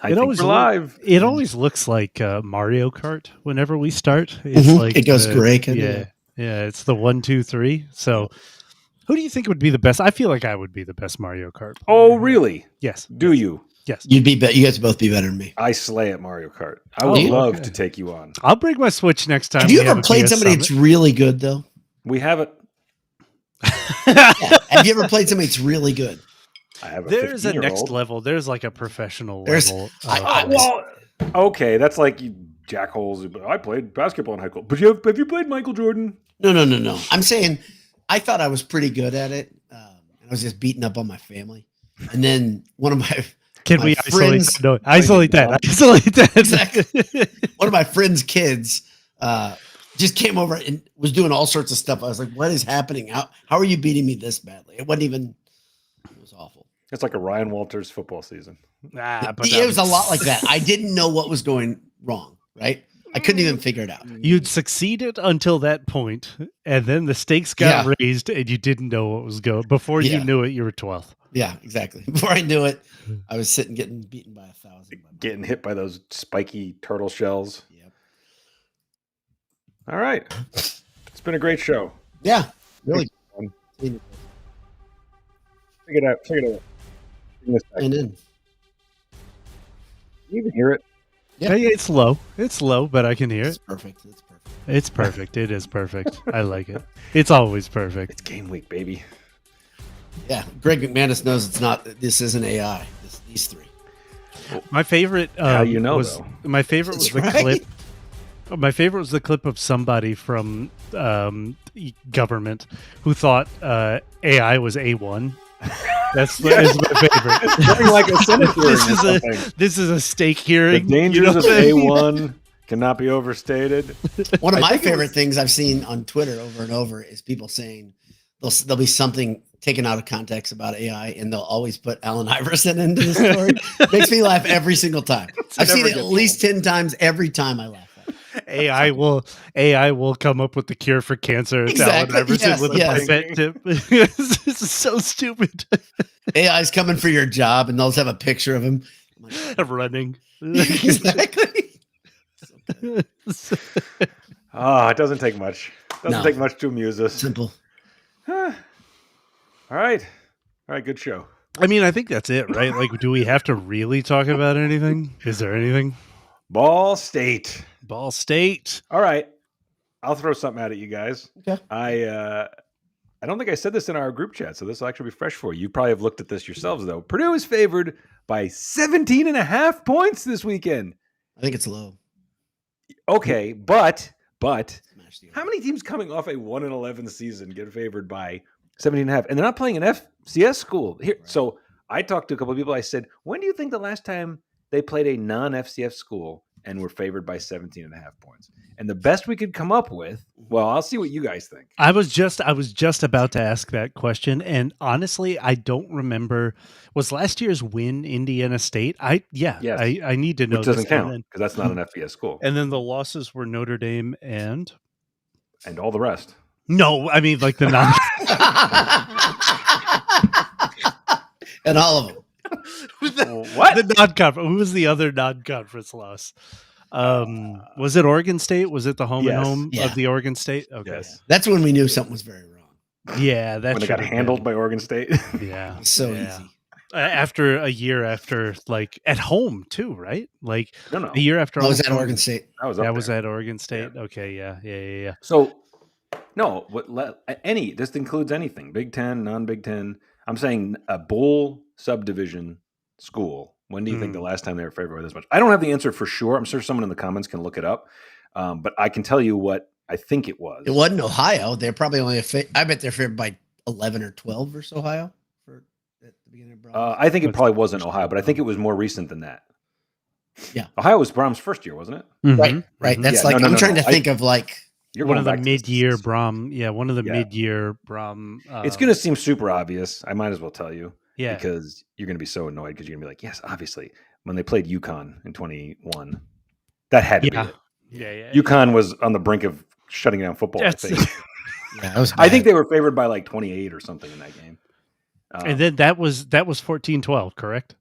I think we're live. It always looks like Mario Kart whenever we start. It's like it goes great. Yeah, it's the 1, 2, 3. So, who do you think would be the best? I feel like I would be the best Mario Kart player. Oh, really? Yes. Do you? Yes. You guys both be better than me. I slay at Mario Kart. I would love to take you on. I'll bring my Switch next time. Have you ever played somebody that's really good though? We haven't. Have you ever played somebody that's really good? I have. There's a next level. There's like a professional level. Okay, that's like you jackholes. I played basketball in high school. But have you played Michael Jordan? No. I'm saying I thought I was pretty good at it. I was just beating up on my family, and then one of my friends, isolate that. Exactly. One of my friend's kids just came over and was doing all sorts of stuff. I was like, "What is happening? How are you beating me this badly?" It wasn't even. It was awful. It's like a Ryan Walters football season. But it was a lot like that. I didn't know what was going wrong. Right. I couldn't even figure it out. You'd succeeded until that point, and then the stakes got raised, and you didn't know what was going. Before you knew it, you were 12th. Yeah, exactly. Before I knew it, I was getting beaten by 1,000. Getting hit by those spiky turtle shells. Yep. All right. It's been a great show. Yeah, really. Figure it out. And then you can hear it. Yeah, it's low. It's low, but I can hear it. Perfect. It's perfect. It is perfect. I like it. It's always perfect. It's game week, baby. Yeah, Greg McManus knows it's not. This isn't AI. These three. My favorite. My favorite was the clip. My favorite was the clip of somebody from government who thought AI was A1. That's my favorite. It's like a Senate hearing. This is a stake hearing. The dangers of A1 cannot be overstated. One of my favorite things I've seen on Twitter over and over is people saying there'll be something taken out of context about AI, and they'll always put Allen Iverson into the story. Makes me laugh every single time. I've seen it at least 10 times. Every time I laugh. AI will come up with the cure for cancer. It's Allen Iverson with a pipette tip. This is so stupid. AI is coming for your job, and they'll just have a picture of him running. Exactly. It doesn't take much. Doesn't take much to amuse us. Simple. All right. Good show. I mean, I think that's it, right? Like, do we have to really talk about anything? Is there anything? Ball State. All right. I'll throw something at you guys. Okay. I don't think I said this in our group chat, so this will actually be fresh for you. You probably have looked at this yourselves, though. Purdue is favored by 17.5 points this weekend. I think it's low. Okay, but how many teams coming off a 1-11 season get favored by 17.5? And they're not playing an FCS school. Here, right. So I talked to a couple of people. I said, when do you think the last time they played a non-FCS school and were favored by 17.5 points? And the best we could come up with, well, I'll see what you guys think. I was just about to ask that question, and honestly, I don't remember. Was last year's win Indiana State? I need to know. Which doesn't count because that's not an FBS school. And then the losses were Notre Dame and all the rest. No, I mean like the non and all of them. What? The non-conference. Who was the other non-conference loss? Was it Oregon State? Was it the home and home of the Oregon State? Okay. Yes. That's when we knew something was very wrong. Yeah, when they got handled by Oregon State. Yeah. So easy. After a year after, like, at home too, right? Like a year after. I was at Oregon State. That was at Oregon State. Yeah. Okay, yeah. So, no, this includes anything. Big Ten, non-Big Ten. I'm saying a bowl subdivision school. When do you think the last time they were favored by this much? I don't have the answer for sure. I'm sure someone in the comments can look it up. But I can tell you what I think it was. It wasn't Ohio. They're probably only I bet they're favored by 11 or 12 versus Ohio at the beginning of Brahms. I think it probably wasn't Ohio, but I think it was more recent than that. Yeah. Ohio was Brahms' first year, wasn't it? Mm-hmm. Right. That's I'm trying to think of like you're one of the mid-year Brahm. Yeah, one of the mid-year Brahm. It's going to seem super obvious. I might as well tell you. Yeah. Because you're going to be so annoyed because you're going to be like, yes, obviously. When they played UConn in 21, that had to be it. Yeah. UConn was on the brink of shutting down football, I think. I think they were favored by like 28 or something in that game. And then that was 14-12, correct?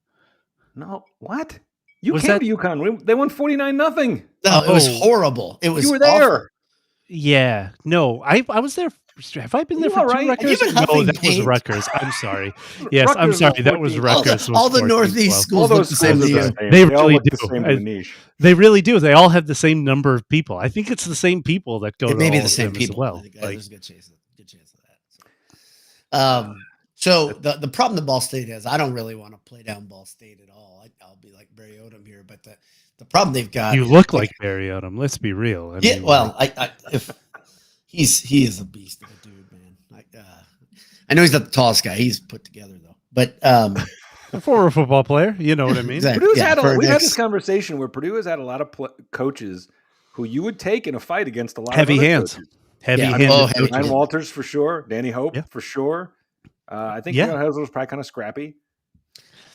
No, what? You came to UConn. They won 49-0. No, it was horrible. It was. You were there. Awful. Yeah. No, I was there. Have I been there for 2 Rutgers? No, that was Rutgers. I'm sorry. Yes, I'm sorry. That was Rutgers. All the Northeast schools look the same to you. They really do. They really do. They all have the same number of people. I think it's the same people that go to all the same people as well. There's a good chance of that. So the problem that Ball State has, I don't really want to play down Ball State at all. I'll be like Barry Odom here, but the problem they've got. You look like Barry Odom. Let's be real. If he is a beast of a dude, man. I know he's not the tallest guy. He's put together though. But a former football player, you know what I mean. Exactly. We've had this conversation where Purdue has had a lot of coaches who you would take in a fight against a lot heavy of hands. Coaches. Heavy. Ryan Walters for sure. Danny Hope for sure. I think Hazel was probably kind of scrappy.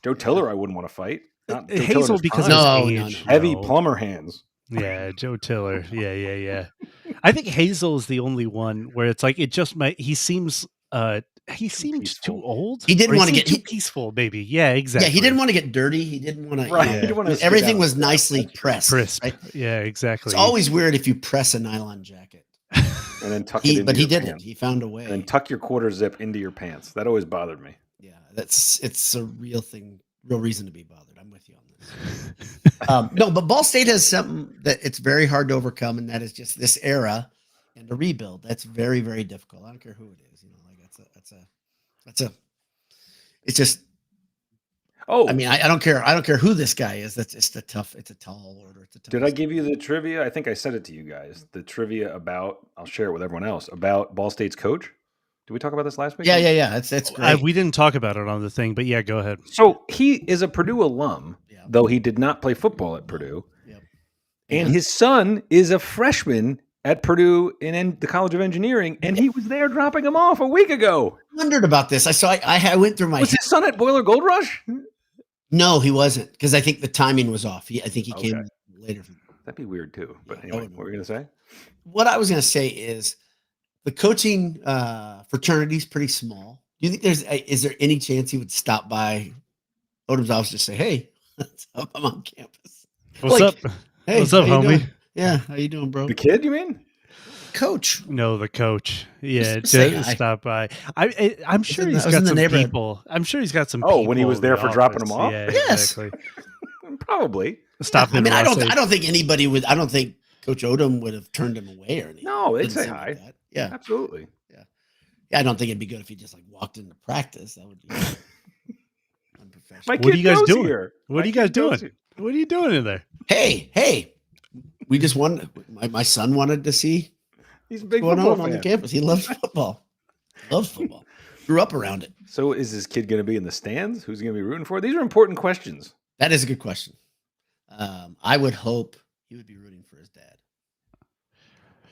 Joe Tiller, I wouldn't want to fight. Hazel because of his age. Heavy plumber hands. Yeah, Joe Tiller. Yeah. I think Hazel is the only one where it's like he seems too old. He didn't want to get too peaceful, maybe. Yeah, exactly. Yeah, he didn't want to get dirty. He didn't want to. Right. Yeah. Everything was nicely pressed. Crisp. Right? Yeah, exactly. It's always weird if you press a nylon jacket. And then tuck it into but he your didn't. pants. He found a way. And then tuck your quarter zip into your pants. That always bothered me. Yeah, it's a real thing, real reason to be bothered. I'm with you on this. No, but Ball State has something that it's very hard to overcome, and that is just this era and a rebuild. That's very, very difficult. I don't care who it is. It's just. Oh, I mean, I don't care. I don't care who this guy is. That's just it's a tall order. Did I give you the trivia? I think I said it to you guys. The trivia about, I'll share it with everyone else, about Ball State's coach. Did we talk about this last week? Yeah. That's great. We didn't talk about it on the thing, but yeah, go ahead. So he is a Purdue alum, though he did not play football at Purdue. Yep. And his son is a freshman at Purdue in the College of Engineering, and he was there dropping him off a week ago. I wondered about this. I went through my. Was his son at Boiler Gold Rush? No, he wasn't, because I think the timing was off. I think he came later. That'd be weird too. But anyway, what were you going to say? What I was going to say is the coaching fraternity is pretty small. Do you think is there any chance he would stop by Odom's office to say, "Hey, I'm on campus. What's up? Hey, what's up, homie? Doing? Yeah, how you doing, bro? The kid, you mean? Coach? No, the coach. Yeah, to stop by. I'm sure he's got some people. I'm sure he's got some. Oh, when he was there for dropping him off. Yeah, yes, exactly. Probably. Stop. I mean, I don't think anybody would. I don't think Coach Odom would have turned him away or anything. No, they'd say hi. Like yeah, absolutely. Yeah, I don't think it'd be good if he just like walked into practice. That would be unprofessional. What are you guys doing here? What are you guys doing? What are you doing in there? Hey, we just wanted. My son wanted to see. He's a big football fan on the campus. He loves football. Loves football. Grew up around it. So is this kid going to be in the stands? Who's going to be rooting for? These are important questions. That is a good question. I would hope he would be rooting for his dad.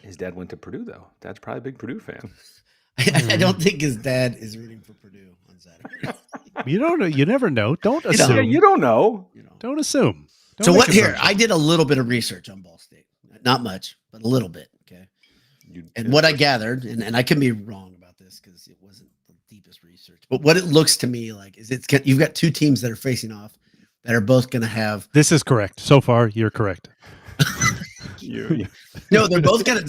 His dad went to Purdue, though. Dad's probably a big Purdue fan. I don't think his dad is rooting for Purdue on Saturday. You don't know. You never know. Don't assume. You don't know. Don't assume. So what here? I did a little bit of research on Ball State. Not much, but a little bit. Okay. And what I gathered, and I can be wrong about this because it wasn't the deepest research, but what it looks to me like is you've got two teams that are facing off that are both going to have. This is correct. So far, you're correct. No, they're both going to.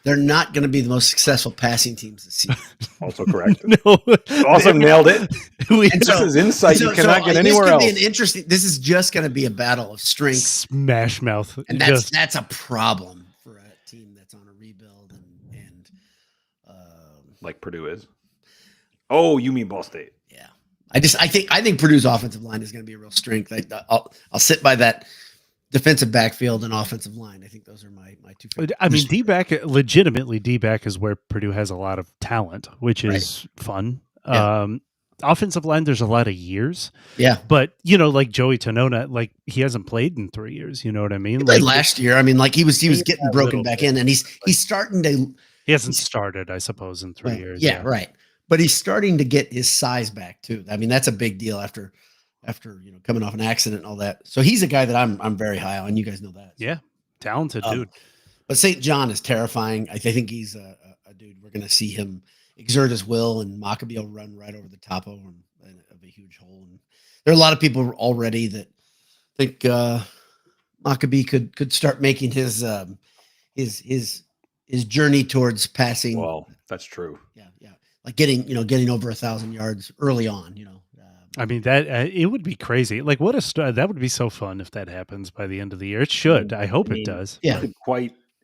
They're not going to be the most successful passing teams this season. Also correct. No. Also nailed it. This is insight you cannot get anywhere else. This is just going to be a battle of strength. Smash mouth. And that's a problem for a team that's on a rebuild and like Purdue is. Oh, you mean Ball State? Yeah. I think Purdue's offensive line is going to be a real strength. I'll sit by that. Defensive backfield and offensive line. I think those are my two favorites. I mean, D-back is where Purdue has a lot of talent, which is fun. Yeah. Offensive line, there's a lot of years. Yeah. But, like Joey Tonona, like he hasn't played in 3 years. You know what I mean? He played last year. I mean, like he was getting broken back in, and he's starting to. He hasn't started, I suppose, in 3 years. Yeah, right. But he's starting to get his size back too. I mean, that's a big deal after coming off an accident and all that. So he's a guy that I'm very high on. You guys know that. Yeah. Talented dude. But St. John is terrifying. I think he's a dude. We're going to see him exert his will, and Maccabee will run right over the top of him of a huge hole. And there are a lot of people already that think Maccabee could start making his journey towards passing. Well, that's true. Yeah. Like getting over 1,000 yards early on. I mean that it would be crazy. Like what that would be so fun if that happens by the end of the year. It should. I hope it does. Yeah.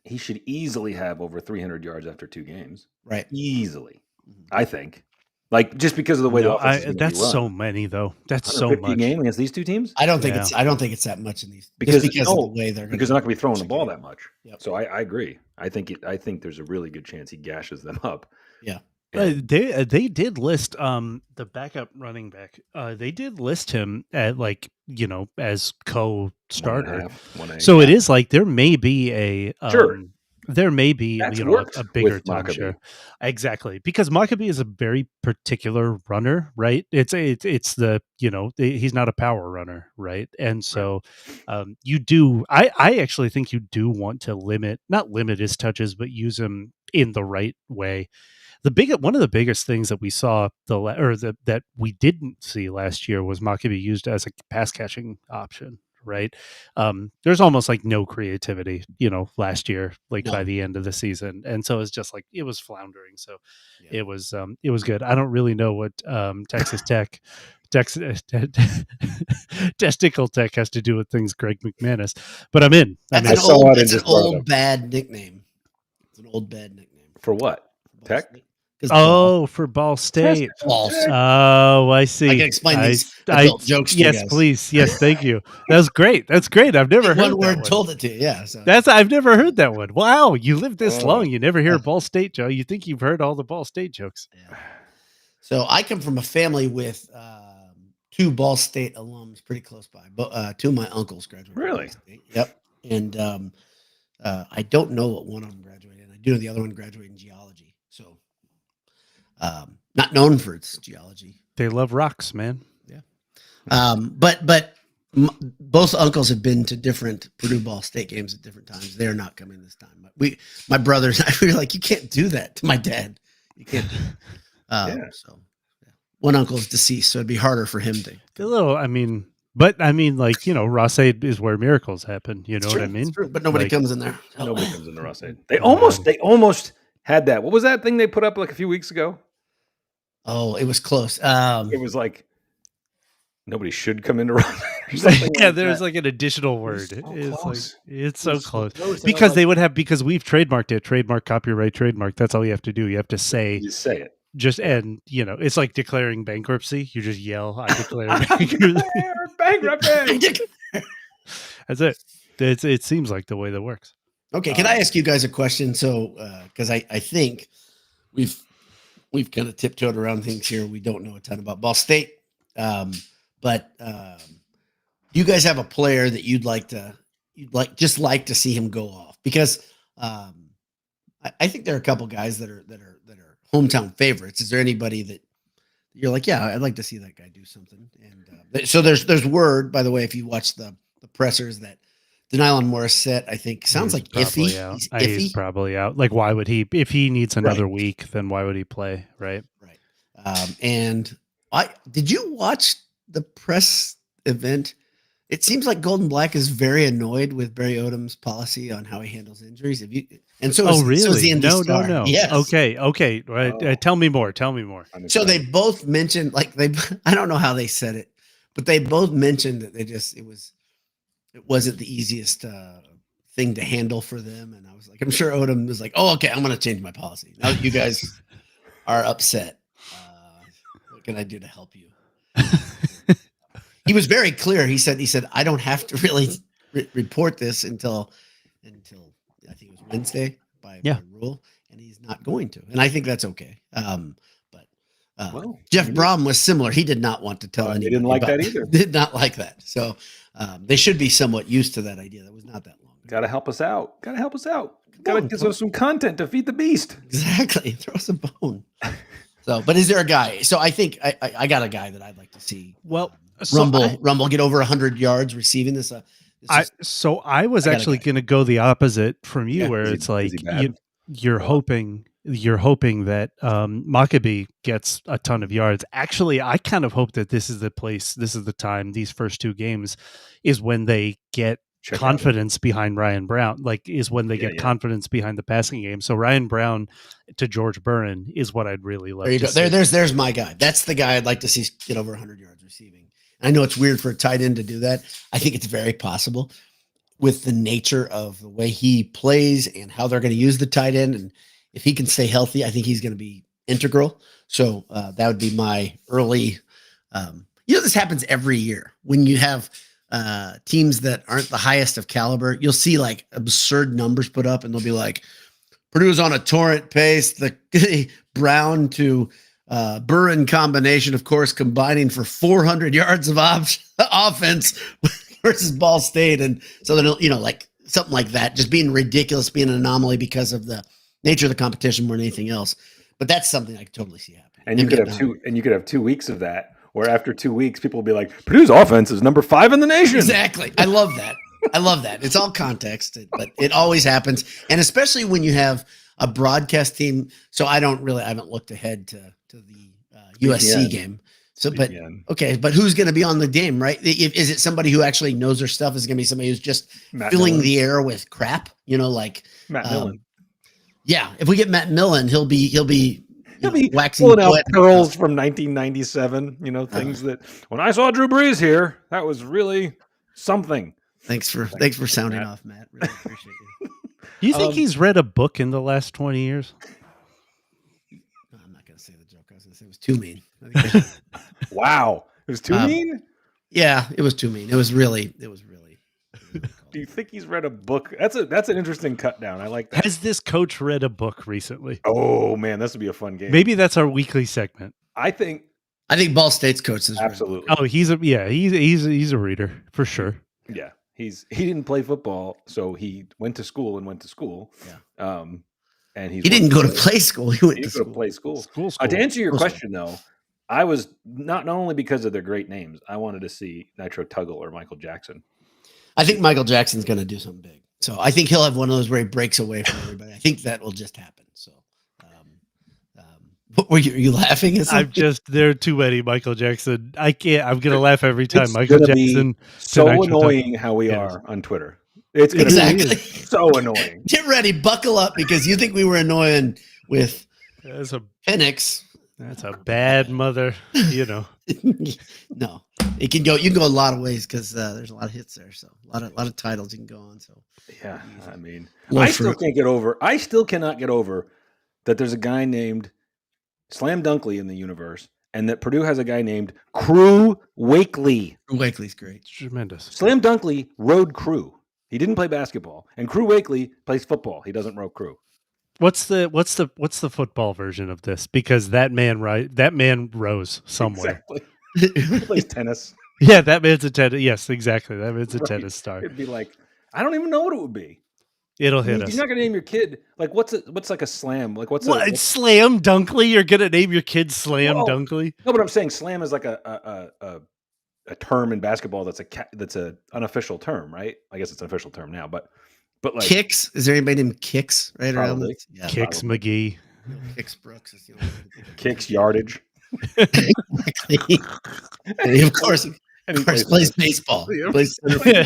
He should easily have over 300 yards after 2 games. Right. Easily. I think. Like just because of the way the offense is that's so many though. That's so much. Game against these two teams. I don't think it's that much in these because of the way they're because they're not going to be throwing the ball that much. Yep. So I agree. I think there's a really good chance he gashes them up. Yeah. They did list the backup running back. They did list him at as co-starter. 1.5. So it is like there may be a there may be That's a bigger timeshare. Exactly, because Maccabee is a very particular runner, right? It's the he's not a power runner, right? And so you do. I actually think you do want to not limit his touches, but use him in the right way. One of the biggest things that we saw that we didn't see last year was Maccabee used as a pass catching option. Right. There's almost like no creativity, last year, by the end of the season. And so it's just like, it was floundering. So it was good. I don't really know what Texas Tech Testicle Tech has to do with things Greg McManus, but I'm in. That's an old bad nickname. It's an old bad nickname. For what? Tech? For Ball State. Oh, I see. I can explain these adult jokes to you guys. Please. Yes, thank you. That's great. I've never heard one word told it to you. Yeah. So. I've never heard that one. Wow, you lived this long. You never hear Ball State, Joe. You think you've heard all the Ball State jokes. Yeah. So I come from a family with 2 Ball State alums pretty close by. But 2 of my uncles graduated. Really? Yep. And I don't know what one of them graduated in. I do know the other one graduated in geology. So not known for its geology. They love rocks, man. Yeah. But both uncles have been to different Purdue Ball State games at different times. They're not coming this time. My brothers, I feel like, you can't do that to my dad. You can't do it. So one uncle is deceased, so it'd be harder for him to. Ross-Ade is where miracles happen. You know what I mean? But nobody comes in there. Nobody comes into Ross-Ade. They almost had that. What was that thing they put up like a few weeks ago? Oh, it was close. It was like nobody should come into Ross-Ade. Yeah, there's like an additional word. It's so close. Because they would have, because we've trademarked it, trademark, copyright, trademark. That's all you have to do. You have to say. You say it. It's like declaring bankruptcy. You just yell, I declare bankruptcy. That's it. It seems like the way that works. Okay, can I ask you guys a question? So, because I think we've kind of tiptoed around things here. We don't know a ton about Ball State, but do you guys have a player that you'd like to see him go off? Because I think there are a couple guys that are hometown favorites. Is there anybody that you're like, yeah, I'd like to see that guy do something? And so there's word, by the way, if you watch the pressers, that Denylon Morissette, I think, sounds like iffy. He's probably out. Like, why would he? If he needs another week, then why would he play? Right. And did you watch the press event? It seems like Golden Black is very annoyed with Barry Odom's policy on how he handles injuries. Really? So is the Indy Star. No. Yes. Okay. Right. Tell me more. So they both mentioned, I don't know how they said it, but they both mentioned that it wasn't the easiest thing to handle for them. And I was like, I'm sure Odom was like, oh, okay, I'm going to change my policy. Now that you guys are upset, what can I do to help you? He was very clear. He said, I don't have to really report this until I think it was Wednesday by rule, and he's not going to. And I think that's okay. Jeff Brom was similar. He did not want to tell anybody. He didn't like that either. Did not like that. So they should be somewhat used to that idea. That was not that long ago. Got to help us out. Got to give us some content to feed the beast. Exactly. Throw us a bone. So, but is there a guy? So I think I got a guy that I'd like to see. Well, Rumble get over 100 yards receiving this. I was actually going to go the opposite from you, where it's like you're hoping you're hoping that Maccabee gets a ton of yards. Actually, I kind of hope that this is the time, these first 2 games is when they get confidence behind Ryan Brown, is when they get confidence behind the passing game. So Ryan Brown to George Burren is what I'd really love to see. There's my guy. That's the guy I'd like to see get over 100 yards receiving. I know it's weird for a tight end to do that. I think it's very possible with the nature of the way he plays and how they're going to use the tight end. And if he can stay healthy, I think he's going to be integral. So that would be my early, this happens every year when you have teams that aren't the highest of caliber. You'll see like absurd numbers put up and they'll be like, Purdue's on a torrent pace, the Brown to Burren combination, of course, combining for 400 yards of offense versus Ball State. And so then, like something like that, just being ridiculous, being an anomaly because of the nature of the competition more than anything else. But that's something I could totally see happening. And you could have 2 weeks of that, where after 2 weeks, people will be like, Purdue's offense is number 5 in the nation. Exactly. I love that. It's all context, but it always happens. And especially when you have a broadcast team. So I haven't looked ahead to the USC game. So, but okay, but who's going to be on the game, right? Is it somebody who actually knows their stuff? Is it going to be somebody who's just filling the air with crap? Like Matt Millen. Yeah, if we get Matt Millen, he'll be waxing pulling out pearls from 1997. Things that when I saw Drew Brees here, that was really something. Thanks for sounding off, Matt. Really appreciate you. Do you think he's read a book in the last 20 years? No, I'm not going to say the joke. I was going to say it was too mean. Wow, it was too mean. Yeah, it was too mean. It was really. Do you think he's read a book? That's an interesting cut down. I like that. Has this coach read a book recently? Oh man, this would be a fun game. Maybe that's our weekly segment. I think Ball State's coach is absolutely. Oh, he's a reader for sure. Yeah, he didn't play football, so he went to school. Yeah. And he didn't go to play school. He went to play school. To answer your question though, I was not only because of their great names. I wanted to see Nitro Tuggle or Michael Jackson. I think Michael Jackson's going to do something big. So I think he'll have one of those where he breaks away from everybody. I think that will just happen. So, what were you laughing at? There are too many Michael Jackson. I can't. I'm going to laugh every time Michael Jackson. So annoying how we are on Twitter. It's exactly so annoying. Get ready, buckle up, because you think we were annoying with Penix. That's a bad mother, No, it can go. You can go a lot of ways because there's a lot of hits there. So a lot of titles you can go on. So yeah, I mean, I still cannot get over that there's a guy named Slam Dunkley in the universe, and that Purdue has a guy named Crew Wakely. Crew Wakely's great, it's tremendous. Slam Dunkley rode crew. He didn't play basketball, and Crew Wakely plays football. He doesn't row crew. What's the football version of this? Because that man rows somewhere. Exactly. He plays tennis. Yeah, that man's a tennis. Yes, exactly. That man's a tennis star. It'd be like, I don't even know what it would be. It'll hit us. You're not gonna name your kid like what's like a slam? Like what's Slam Dunkley? You're gonna name your kid Slam Dunkley? No, but I'm saying slam is like a term in basketball that's an unofficial term, right? I guess it's an official term now, but like Kicks. Is there anybody named Kicks right around this? Yeah, Kicks probably. McGee. Kicks Brooks is the only Kicks yardage. And he, of course, plays baseball. Yeah.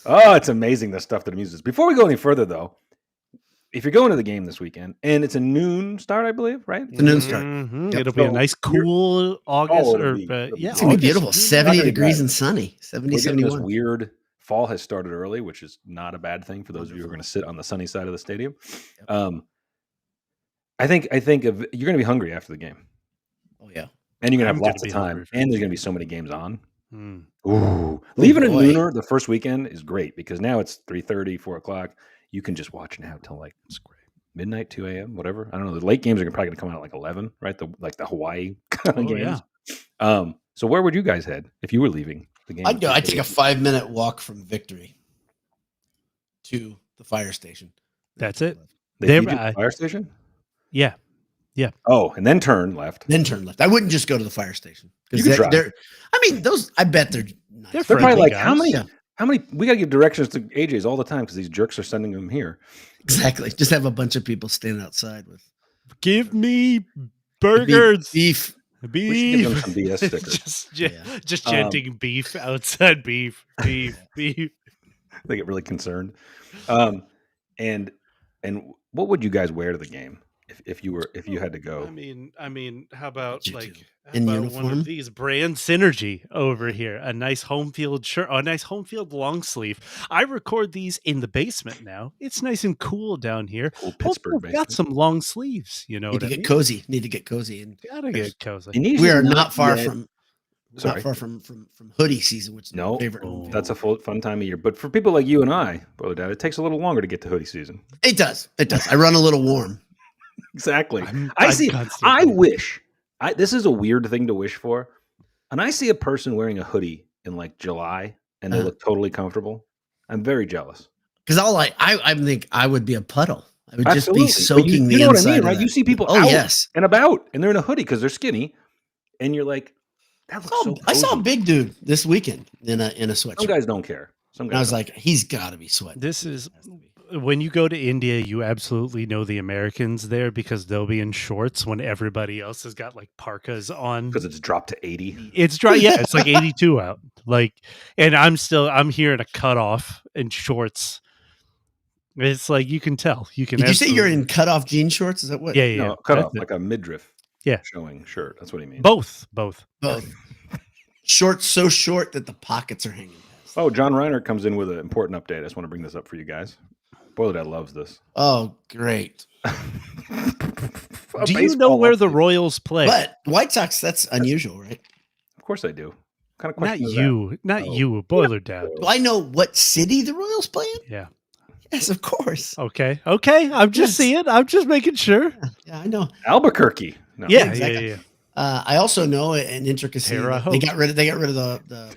Oh, it's amazing the stuff that amuses. Before we go any further, though, if you're going to the game this weekend, and it's a noon start, I believe, right? It's a noon start. Mm-hmm. Yep. It'll be a nice, cool August. It's going to be beautiful. 70 degrees and sunny. 70, 71. This weird fall has started early, which is not a bad thing for those of you who are going to sit on the sunny side of the stadium. Yep. I think you're going to be hungry after the game. Oh, yeah. And you're going to have lots of time. And there's going to be so many games on. Ooh. Leaving a nooner the first weekend is great because now it's 3:30, 4 o'clock. You can just watch now till like midnight, 2 a.m., whatever. I don't know. The late games are probably going to come out at like 11, right? The Hawaii kind of games. Yeah. So where would you guys head if you were leaving the game? I'd take a 5-minute walk from Victory to the fire station. That's it. The fire station? Yeah. Yeah. Oh, and then turn left. I wouldn't just go to the fire station. You could drive. I bet they're nice. They're probably like, guys. How many? We got to give directions to AJ's all the time because these jerks are sending them here. Exactly. Just have a bunch of people standing outside with. Give me burgers. Beef. We should give them some BS stickers. just chanting beef outside. Beef. They get really concerned. And what would you guys wear to the game if you had to go? I mean, how about uniform? One of these brand synergy over here? A nice home field shirt, a nice home field long sleeve. I record these in the basement now. It's nice and cool down here. Cool Pittsburgh basement. Got some long sleeves. You know, Need to get cozy. And gotta get cozy. We are not far from. Not far from hoodie season, which is my favorite. That's a fun time of year. But for people like you and I, Brother Dad, it takes a little longer to get to hoodie season. It does. I run a little warm. Exactly. I wish. This is a weird thing to wish for. And I see a person wearing a hoodie in like July and they look totally comfortable. I'm very jealous. Because I think I would be a puddle. I would just be soaking the inside. You know what I mean, right? You see people out and about, and they're in a hoodie because they're skinny, and you're like, that looks so cozy. I saw a big dude this weekend in a sweatshirt. Some guys don't care. I was like, he's got to be sweating. This is when you go to India, you absolutely know the Americans there because they'll be in shorts when everybody else has got like parkas on. Because it's dropped to 80. It's it's like 82 out. Like, and I'm here in a cutoff and shorts. It's like you can tell. Did you say you're in cutoff jean shorts? Is that what? Yeah. No, cutoff like a midriff. Showing shirt. That's what he means. Both. Shorts so short that the pockets are hanging past. Oh, John Reiner comes in with an important update. I just want to bring this up for you guys. Boiler Dad loves this. Oh, great. Do you know where the Royals play? But White Sox, that's unusual, right? Of course I do. What kind of question Not you, Boiler Dad. Do I know what city the Royals play in? Yeah. Yes, of course. Okay. I'm just seeing. I'm just making sure. Yeah, I know. Albuquerque. No. Yeah, exactly. Yeah. I also know an intricacy. They got rid of the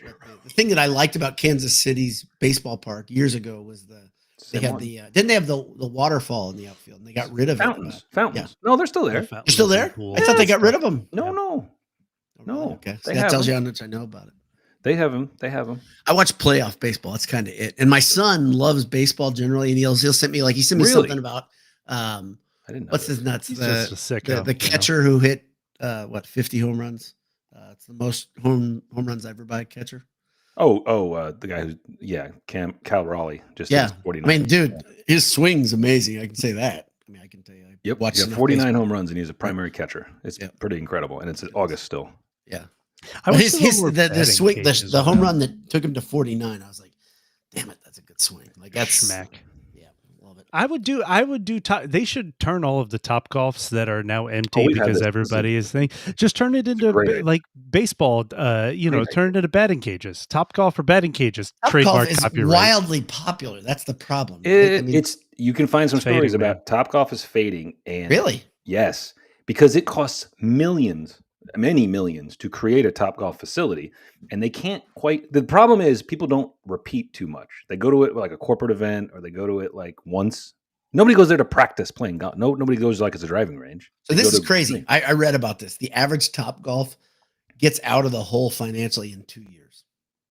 thing that I liked about Kansas City's baseball park years ago was didn't they have the waterfall in the outfield and they got rid of fountains. Yeah. No, they're still there. They're still there? I thought they got rid of them. No. Okay. So that tells you how much I know about it. They have them. I watch playoff baseball. That's kind of it. And my son loves baseball generally, and he'll send me something about I didn't know. What's his nuts? He's just a sicko, the catcher who hit 50 home runs. It's the most home runs ever by a catcher. The guy who's Cal Raleigh just 49. I mean, dude, his swing's amazing. I can say that. I mean, I can tell you. Yep, he got 49 home runs and he's a primary catcher. It's pretty incredible, and it's August still. Yeah. The home run that took him to 49. I was like, damn it, that's a good swing. Like that's smack. Yeah, love it. I would do. They should turn all of the Top-Golfs that are now empty because everybody is thinking. Just turn it into like baseball. Turn it into batting cages. Top-Golf or batting cages. Trademark is copyright. Wildly popular. That's the problem. You can find some stories about Top-Golf is fading. And really? Yes, because it costs millions. Many millions to create a Top-Golf facility, and they can't quite. The problem is people don't repeat too much. They go to it like a corporate event, or they go to it like once. Nobody goes there to practice playing golf. Nobody goes like it's a driving range. So this is crazy. I read about this. The average Top-Golf gets out of the hole financially in 2 years.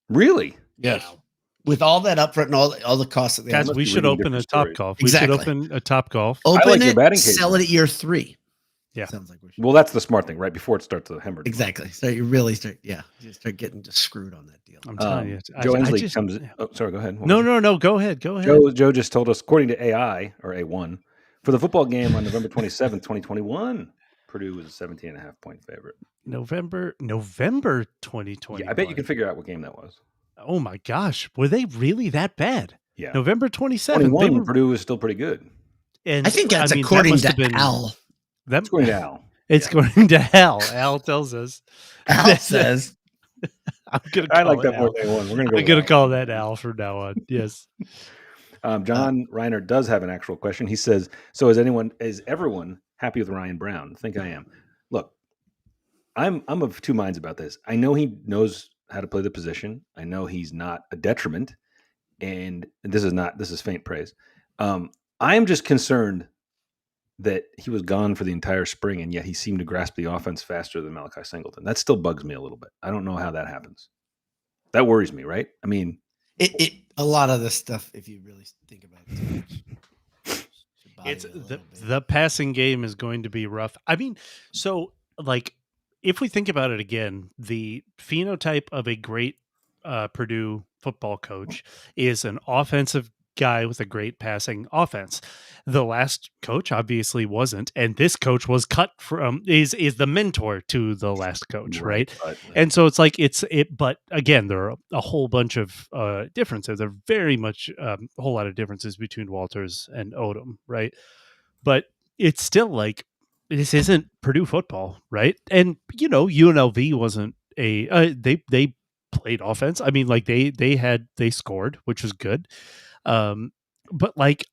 Really? Yes. Wow. With all that upfront and all the costs that they have. Guys, we should open a Top-Golf. Exactly. We should open a Top-Golf. Open it, sell it at year 3. Yeah. Sounds like we should. Well, that's the smart thing, right? Before it starts to hemorrhage. Exactly. So you really start getting just screwed on that deal. I'm telling you. Joe Inslee comes. Oh, sorry. Go ahead. No. Go ahead. Joe just told us, according to AI or A1, for the football game on November 27th, 2021, Purdue was a 17.5-point favorite. November 2020. Yeah, I bet you can figure out what game that was. Oh my gosh, were they really that bad? Yeah. November 27th. Purdue was still pretty good. And I think that's according to Al. That's going to Al. It's going to hell. Al tells us. Al says. I like that more than one. I'm going to call that Al from now on. Yes. John Reiner does have an actual question. He says, "So is everyone happy with Ryan Brown?" I think I am. Look, I'm of two minds about this. I know he knows how to play the position. I know he's not a detriment, and this is faint praise. I am just concerned that he was gone for the entire spring, and yet he seemed to grasp the offense faster than Malachi Singleton. That still bugs me a little bit. I don't know how that happens. That worries me, right? I mean, A lot of this stuff, if you really think about it, it's the passing game is going to be rough. I mean, so like if we think about it again, the phenotype of a great Purdue football coach is an offensive guy with a great passing offense. The last coach obviously wasn't, and this coach was cut from is the mentor to the last coach, right? And so it's like but again, there are a whole bunch of differences. There are very much a whole lot of differences between Walters and Odom, right? But it's still like this isn't Purdue football, right? And UNLV wasn't they played offense. I mean, like they scored, which was good. But like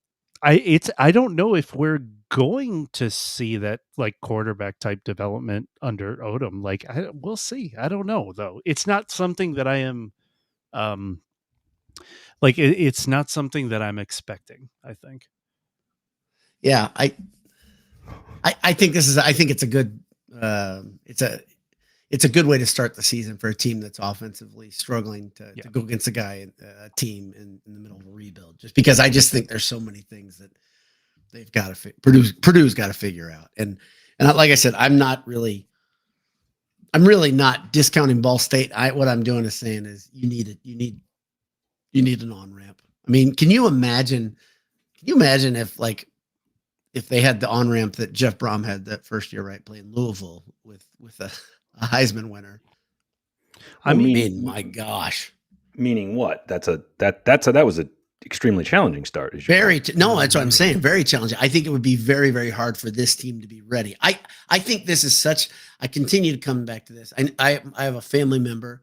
I don't know if we're going to see that like quarterback type development under Odom. Like we'll see. I don't know though. It's not something that I am like it's not something that I'm expecting, I think. Yeah, I think it's a good it's a good way to start the season for a team that's offensively struggling to go against a team in the middle of a rebuild. Just because I just think there's so many things that they've got to Purdue's got to figure out. And like I said, I'm really not discounting Ball State. What I'm doing is saying is you need an on-ramp. I mean, can you imagine if they had the on-ramp that Jeff Brom had that first year, right, playing Louisville with a Heisman winner? I mean, my gosh. Meaning what? That was an extremely challenging start. That's what I'm saying. Very challenging. I think it would be very, very hard for this team to be ready. I think this is I continue to come back to this. I have a family member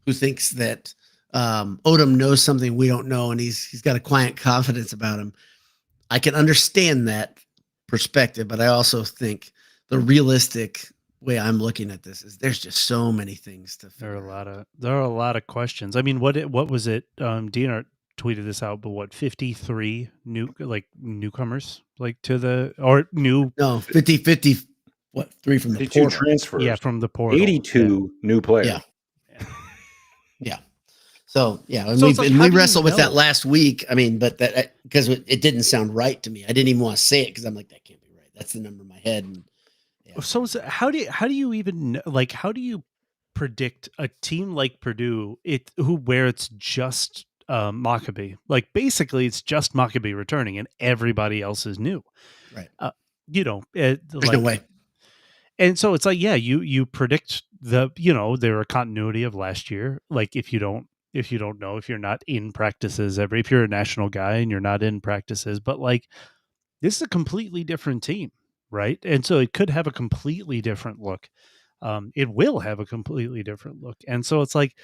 who thinks that Odom knows something we don't know, and he's got a quiet confidence about him. I can understand that perspective, but I also think the realistic way I'm looking at this is there's just so many things to figure out. There are a lot of questions. I mean, what was it? Diener tweeted this out, but what 53 newcomers to the 50 what 3 from the portal transfers? Yeah, from the portal. 82 new players. Yeah. So and we wrestled with that last week. I mean, but that because it didn't sound right to me. I didn't even want to say it because I'm like, that can't be right. That's the number in my head. And, So how do you even how do you predict a team like Purdue where it's just Maccabee? Like basically, it's just Maccabee returning and everybody else is new, right? There's no way. And so it's like, you predict there are continuity of last year. Like if you don't know, if you're not in practices if you're a national guy and you're not in practices, but like this is a completely different team, right? And so it could have a completely different look. It will have a completely different look. And so it's like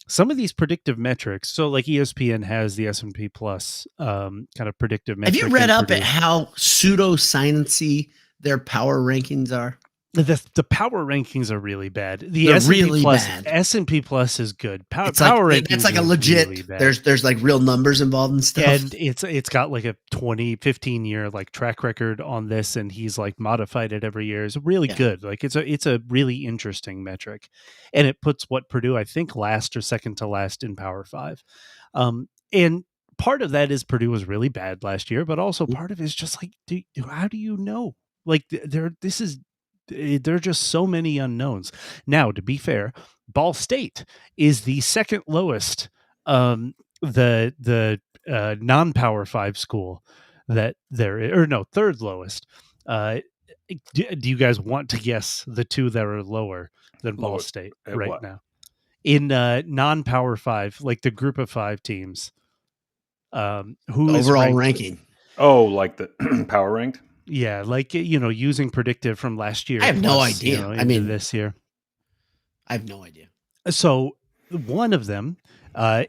some of these predictive metrics. So like ESPN has the S&P Plus kind of predictive metric. Have you read up at how pseudo-sciencey their power rankings are? The power rankings are really bad. The S&P Plus is good. Power rankings. It's like a legit. Really there's like real numbers involved and stuff. And it's got like a 15 year like track record on this, and he's like modified it every year. It's really good. Like it's a really interesting metric, and it puts what Purdue I think last or second to last in Power 5. And part of that is Purdue was really bad last year, but also part of it is just like, how do you know? Like there are just so many unknowns. Now, to be fair, Ball State is the second lowest, the non-Power 5 school that there is, or no, third lowest. Do you guys want to guess the two that are lower than Ball State right now? In non-Power 5, like the group of 5 teams, who is overall ranking? Oh, like the power ranked? Yeah, like using predictive from last year. I have no idea. I mean, this year, I have no idea. So one of them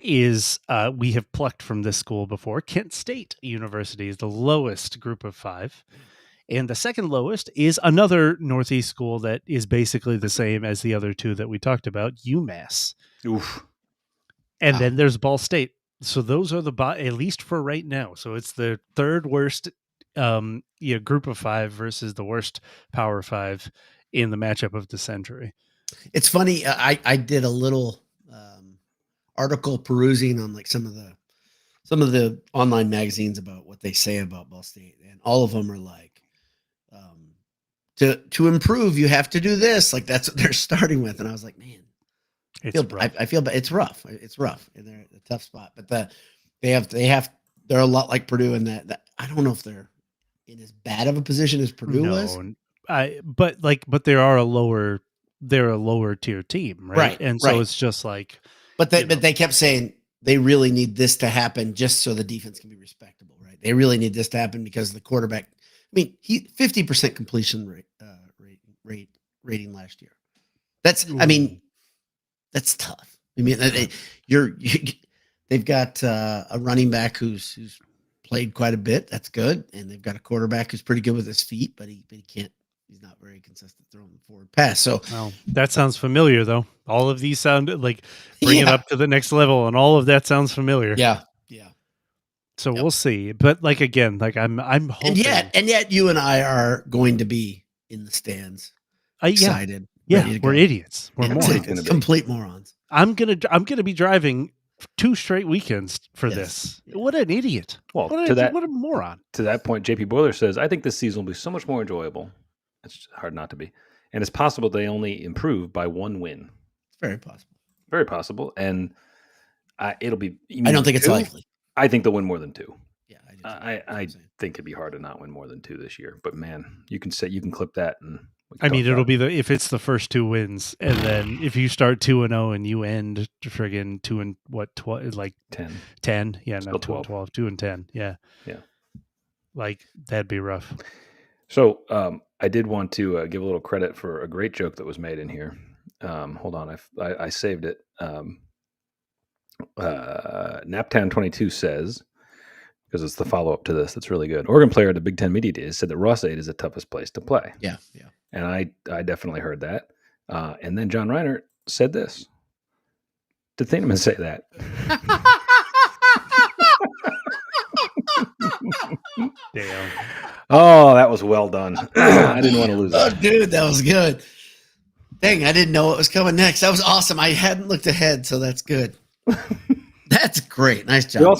is we have plucked from this school before. Kent State University is the lowest group of 5, and the second lowest is another Northeast school that is basically the same as the other two that we talked about, UMass. Oof. And then there's Ball State. So those are at least for right now. So it's the third worst group of 5 versus the worst Power 5 in the matchup of the century. It's funny. I did a little article perusing on like some of the online magazines about what they say about Ball State, and all of them are like, to improve, you have to do this. Like that's what they're starting with, and I was like, man, I feel bad. It's rough. It's rough, and they're a tough spot. But they're a lot like Purdue in that I don't know if they're in as bad of a position as Purdue was. But they're a lower tier team, right? And so it's just like, but they kept saying they really need this to happen just so the defense can be respectable, right? They really need this to happen because the quarterback. I mean, he 50% completion rating last year. That's tough. I mean, they've got a running back who's played quite a bit. That's good, and they've got a quarterback who's pretty good with his feet, but he can't. He's not very consistent throwing the forward pass. So that sounds familiar, though. All of these sound like bring it up to the next level, and all of that sounds familiar. Yeah. So we'll see. But like again, like I'm hoping. And yet, you and I are going to be in the stands, excited. Yeah, we're idiots. We're morons. Complete morons. I'm gonna be driving 2 straight weekends for this. Yeah. What an idiot! Well, what a moron. To that point, JP Boiler says, "I think this season will be so much more enjoyable. It's hard not to be, and it's possible they only improve by 1 win. It's very possible. Very possible, and it'll be. I don't think it's likely. I think they'll win more than 2. Yeah, I think it'd be hard to not win more than 2 this year. But man, you can clip that, and it'll be if it's the first 2 wins, and then if you start 2-0 and you end friggin' 10, yeah, still not 12. 12, 2-10, yeah, like that'd be rough. So I did want to give a little credit for a great joke that was made in here. Hold on, I saved it. Naptown 22 says, because it's the follow-up to this that's really good. Oregon player at the Big Ten Media Days said that Ross-Ade is the toughest place to play. Yeah. And I definitely heard that. And then John Reinert said this. Did Thieneman say that? Damn. Oh, that was well done. I didn't want to lose that. Oh, dude, that was good. Dang, I didn't know what was coming next. That was awesome. I hadn't looked ahead, so that's good. That's great. Nice job.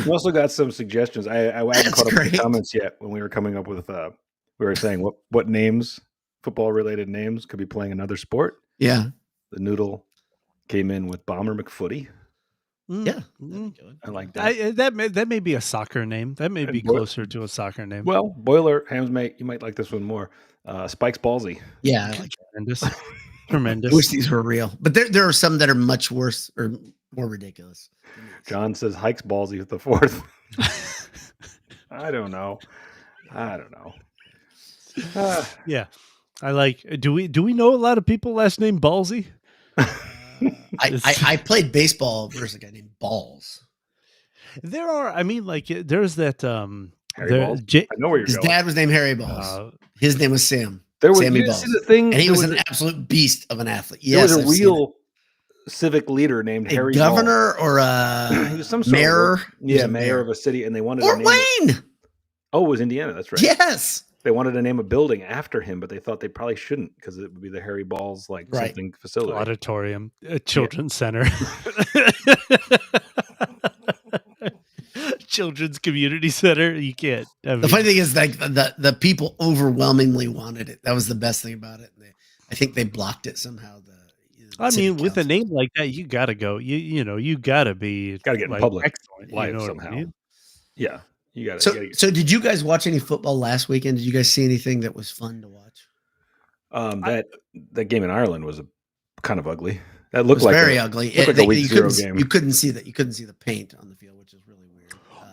We also got some suggestions. I hadn't caught up with the comments yet when we were coming up with we were saying what names, football related names, could be playing another sport. Yeah. The Noodle came in with Bomber McFooty. Yeah. I like that. That may be a soccer name. That may be closer to a soccer name. Well, Boiler, Hamsmate, you might like this one more. Spikes Ballsy. Yeah, I like tremendous. Tremendous. I wish these were real, but there are some that are much worse or more ridiculous. John says Hikes Ballsy with the 4th. I don't know. Yeah, I like. Do we know a lot of people last name Ballsy? I played baseball versus a guy named Balls. There are. I mean, like there's that. Harry Balls? I know where you're His going. dad was named Harry Balls. His name was Sam. Sammy Balls. And he was an absolute beast of an athlete. Yes, there was a real civic leader named Harry governor Balls. Or he was some mayor. Mayor of a city, and they wanted Fort Wayne. Oh, it was Indiana. That's right. Yes. They wanted to name a building after him, but they thought they probably shouldn't because it would be the Harry Balls something facility. Auditorium, children's center. Children's community center. You can't. The funny thing is, like the people overwhelmingly wanted it. That was the best thing about it. I think they blocked it somehow. With a name like that, you gotta go. You gotta be. Gotta get in public excellent life somehow. I mean? Yeah, you gotta. So did you guys watch any football last weekend? Did you guys see anything that was fun to watch? That game in Ireland was kind of ugly. That looked like very ugly. Like a week 0 game. You couldn't see that. You couldn't see the paint on the field, which is really weird.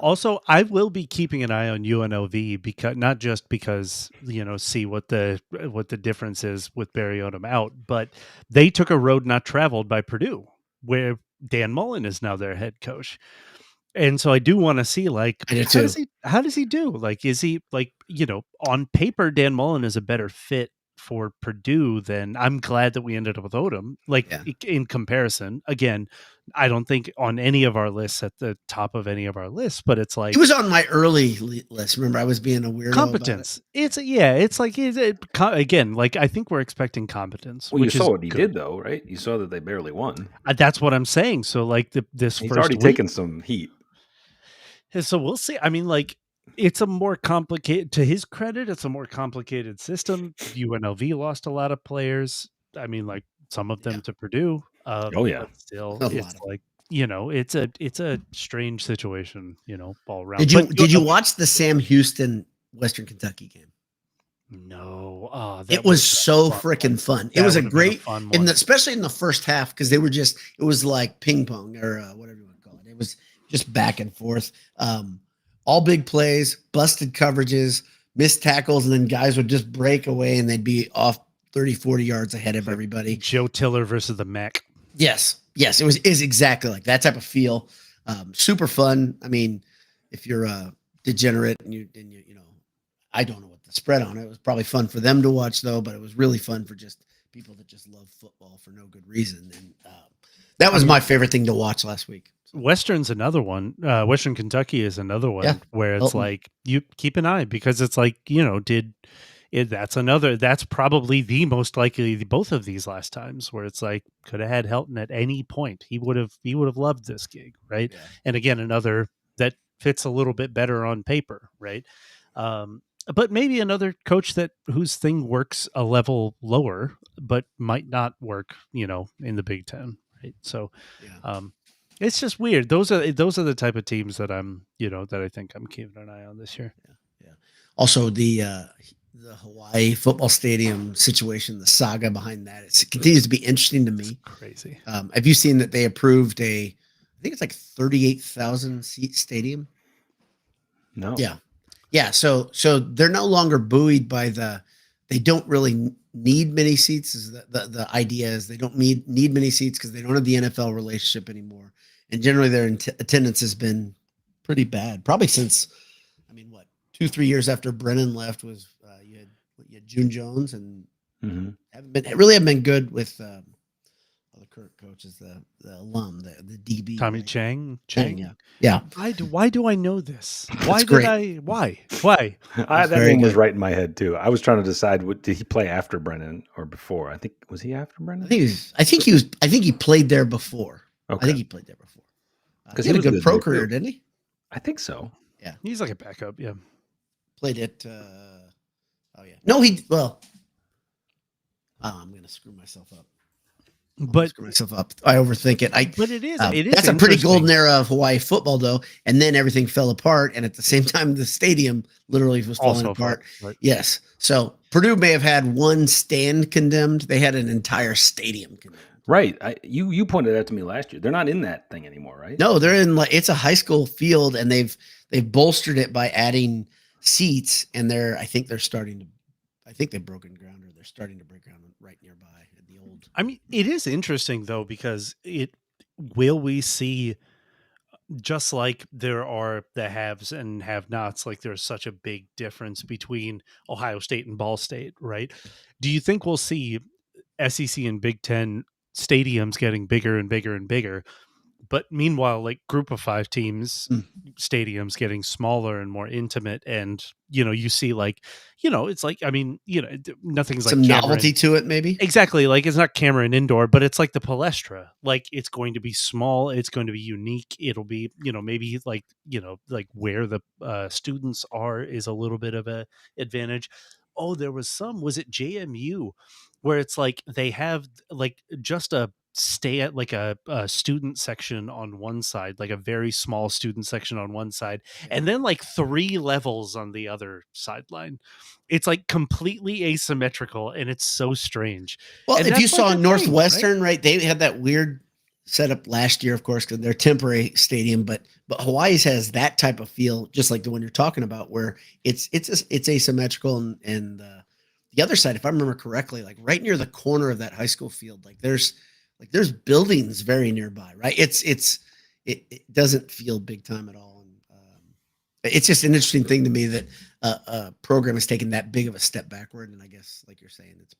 Also, I will be keeping an eye on UNLV because not just because see what the difference is with Barry Odom out, but they took a road not traveled by Purdue, where Dan Mullen is now their head coach. And so I do want to see how does he do? Like, is he on paper, Dan Mullen is a better fit for Purdue, then I'm glad that we ended up with Odom. Like in comparison, again, I don't think on any of our lists at the top of any of our lists, but it's like he was on my early list. Remember, I was being a weirdo. Competence. It's like again, like I think we're expecting competence. Well, you saw what he did, though, right? You saw that they barely won. That's what I'm saying. So, like he's already taken some heat. So we'll see. I mean, like it's a more complicated. To his credit, it's a more complicated system. UNLV lost a lot of players. I mean, like some of them to Purdue. But still, it's like it's a strange situation. All around. Did you watch the Sam Houston Western Kentucky game? No, it was so freaking fun. It was a great, especially in the first half, because it was like ping pong or whatever you want to call it. It was just back and forth. All big plays, busted coverages, missed tackles, and then guys would just break away and they'd be off 30, 40 yards ahead of everybody. Joe Tiller versus the Mac. Yes, is exactly like that type of feel. Super fun. I mean, if you're a degenerate and you I don't know what the spread on it. It was probably fun for them to watch though, but it was really fun for just people that just love football for no good reason. And that was my favorite thing to watch last week. Western's another one. Western Kentucky is another one where it's like you keep an eye, because it's like, that's probably the most likely both of these last times where it's like could have had Helton at any point. He would have loved this gig, right? Yeah. And again, another that fits a little bit better on paper, right? But maybe another coach whose thing works a level lower, but might not work, in the Big Ten, right? So, it's just weird. Those are the type of teams that I'm, that I think I'm keeping an eye on this year. Yeah. Also, the Hawaii football stadium situation, the saga behind that, it continues to be interesting to me. It's crazy. Have you seen that they approved I think it's like 38,000 seat stadium? No. Yeah. So they're no longer buoyed by they don't really need many seats. Is the idea is they don't need many seats because they don't have the NFL relationship anymore. And generally their attendance has been pretty bad. Probably since, 2-3 years after Brennan left was you had June Jones and haven't been good with the current coach is the alum, the DB Tommy Chang. Yeah. Why do I know this? Why? That name was right in my head too. I was trying to decide did he play after Brennan or before? I think was he after Brennan? I think he played there before. Okay. I think he played there before. Because he had a good pro career, didn't he? I think so. Yeah. He's like a backup, yeah. Played it No, I'm gonna screw myself up. I overthink it. But it is. That's a pretty golden era of Hawaii football, though. And then everything fell apart, and at the same time, the stadium literally was falling apart. Right. Yes. So Purdue may have had one stand condemned. They had an entire stadium condemned. Right. You pointed out to me last year. They're not in that thing anymore, right? No, they're in it's a high school field, and they've bolstered it by adding seats, and I think they've broken ground, or they're starting to break ground right nearby. I mean, it is interesting though, because will we see, just like there are the haves and have-nots, like there's such a big difference between Ohio State and Ball State, right? Do you think we'll see SEC and Big Ten stadiums getting bigger and bigger and bigger, but meanwhile, like Group of 5 teams stadiums getting smaller and more intimate, and you see it's like, nothing's some like novelty to it, maybe. Exactly, like it's not Cameron Indoor, but it's like the Palestra. Like it's going to be small, it's going to be unique. It'll be maybe like where the students are is a little bit of a advantage. Oh, there was was it JMU where it's like they have like just stay at like a student section on one side, like a very small student section on one side, and then like 3 levels on the other sideline. It's like completely asymmetrical, and it's so strange. Well, and if you saw Northwestern, right? They had that weird setup last year, of course, because they're temporary stadium, but Hawaii's has that type of feel, just like the one you're talking about, where it's asymmetrical, and the other side, if I remember correctly, like right near the corner of that high school field, like there's buildings very nearby, right? It doesn't feel big time at all. It's just an interesting thing to me that a program has taken that big of a step backward, and I guess, like you're saying, it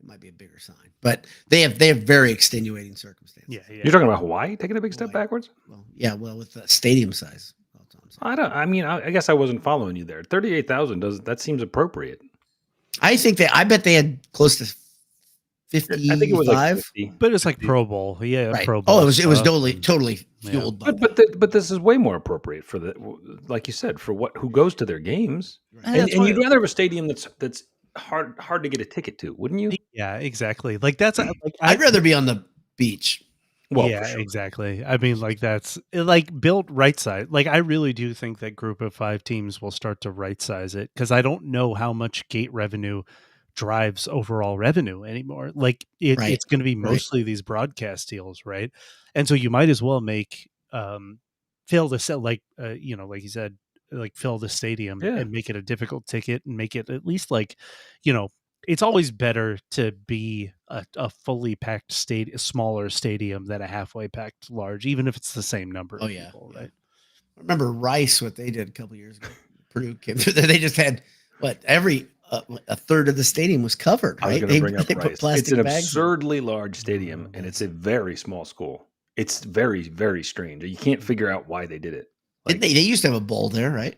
might be a bigger sign. But they have very extenuating circumstances. Yeah. You're talking about Hawaii taking a big step backwards? Well, with the stadium size. I guess I wasn't following you there. 38,000 that seems appropriate. I bet they had close to 55. I think it was like 50, but it's like Pro Bowl, right. Pro Bowl. Oh, it was totally fueled by. But this is way more appropriate for like you said, for who goes to their games, right. and you'd rather have a stadium that's hard to get a ticket to, wouldn't you? Yeah, exactly. Like that's I'd rather be on the beach. Well, yeah, sure. Exactly. I mean, like that's like built right size. Like I really do think that group of 5 teams will start to right size it, because I don't know how much gate revenue drives overall revenue anymore. Like it's going to be mostly these broadcast deals, right? And so you might as well make fill the set, like like you said, like fill the stadium and make it a difficult ticket, and make it at least like, it's always better to be a fully packed smaller stadium than a halfway packed large, even if it's the same number of people, right? I remember Rice, what they did a couple years ago. Purdue came through there. They just had a third of the stadium was covered, right? I was going to bring up Rice. It's an absurdly large stadium, and it's a very small school. It's very, very strange. You can't figure out why they did it. Like, they used to have a bowl there, right?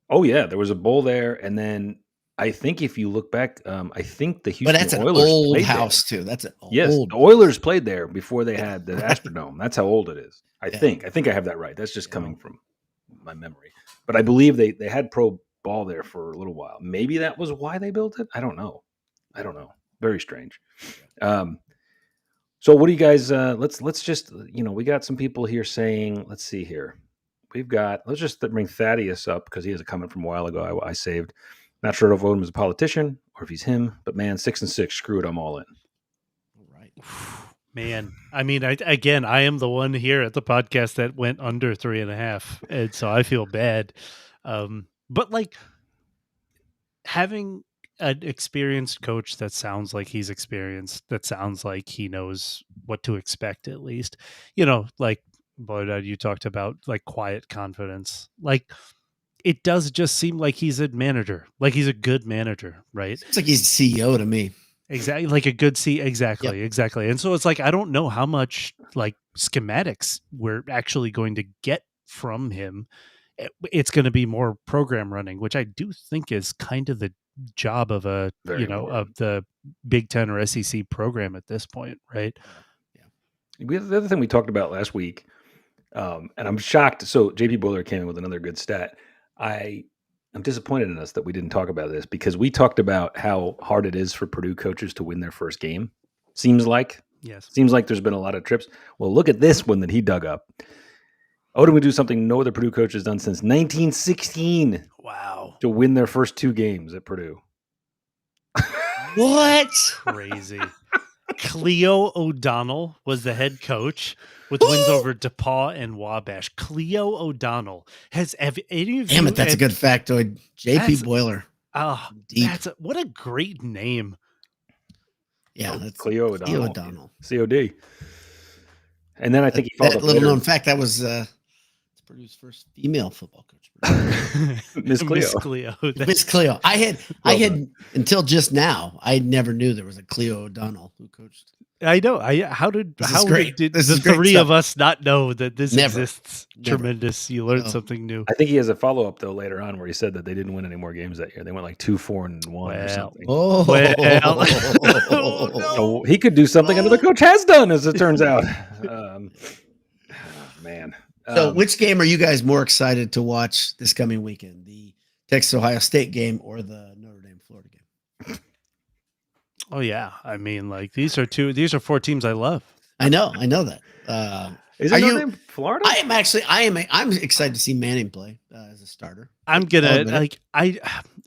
Oh, yeah. There was a bowl there, and then I think if you look back, I think the Houston Oilers. But that's an old house too. That's an old. Yes, the Oilers played there before they had the Astrodome. That's how old it is. I think I have that right. That's just coming from my memory. But I believe they had pro ball there for a little while. Maybe that was why they built it. I don't know. Very strange. So what do you guys? Let's just we got some people here saying. Let's see here. Let's just bring Thaddeus up, because he has a comment from a while ago. I saved. Not sure if I vote him as a politician or if he's him, but man, 6-6, screw it, I'm all in. All right. Man, I mean, I am the one here at the podcast that went under 3.5, and so I feel bad. But like having an experienced coach that sounds like he's experienced, that sounds like he knows what to expect, at least, like Boyd, you talked about like quiet confidence, like. It does just seem like he's a manager, like he's a good manager, right? It's like he's CEO to me. Exactly, like a good exactly. And so it's like, I don't know how much like schematics we're actually going to get from him. It's going to be more program running, which I do think is kind of the job of of the Big Ten or SEC program at this point, right? Yeah. The other thing we talked about last week, and I'm shocked. So JP Boiler came in with another good stat. I'm disappointed in us that we didn't talk about this, because we talked about how hard it is for Purdue coaches to win their first game. Seems like there's been a lot of trips. Well, look at this one that he dug up. Odom would do something no other Purdue coach has done since 1916. Wow. To win their first 2 games at Purdue. What? Crazy. Cleo O'Donnell was the head coach with wins over DePaul and Wabash. Cleo O'Donnell has any of you? Damn it, that's a good factoid. JP Boiler. Oh, what a great name. Yeah, that's Cleo O'Donnell. COD. And then I think he followed that up little later. known fact, that was Purdue's first female football coach. Miss Cleo. Miss Cleo. I had until just now, I never knew there was a Cleo O'Donnell who coached. I know. Did the 3 of us not know that this exists? Never. Tremendous. You learned something new. I think he has a follow-up though later on where he said that they didn't win any more games that year. They went like 2-4-1 or something. So he could do something another coach has done, as it turns out. Man. So which game are you guys more excited to watch this coming weekend? The Texas-Ohio State game or the Notre Dame-Florida game? Oh yeah. I mean, like these are 4 teams I love. I know that. Is it Notre Dame, Florida? I'm excited to see Manning play as a starter. I'm gonna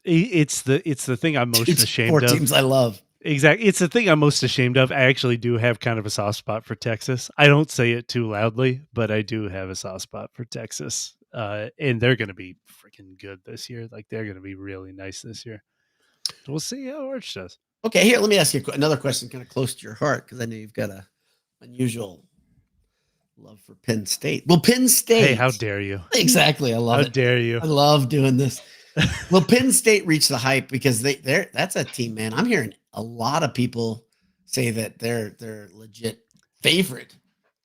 it's the thing I'm most ashamed of. 4 teams I love. Exactly. It's the thing I'm most ashamed of. I actually do have kind of a soft spot for Texas. I don't say it too loudly, but I do have a soft spot for Texas. And they're going to be freaking good this year. Like they're going to be really nice this year. We'll see how Arch does. Okay, here, let me ask you another question kind of close to your heart, because I know you've got a unusual love for Penn State. Well, Penn State. Hey, how dare you? Exactly. I love it. How dare you? I love doing this. Well, Penn State reached the hype because that's a team, man. I'm hearing a lot of people say that they're legit favorite.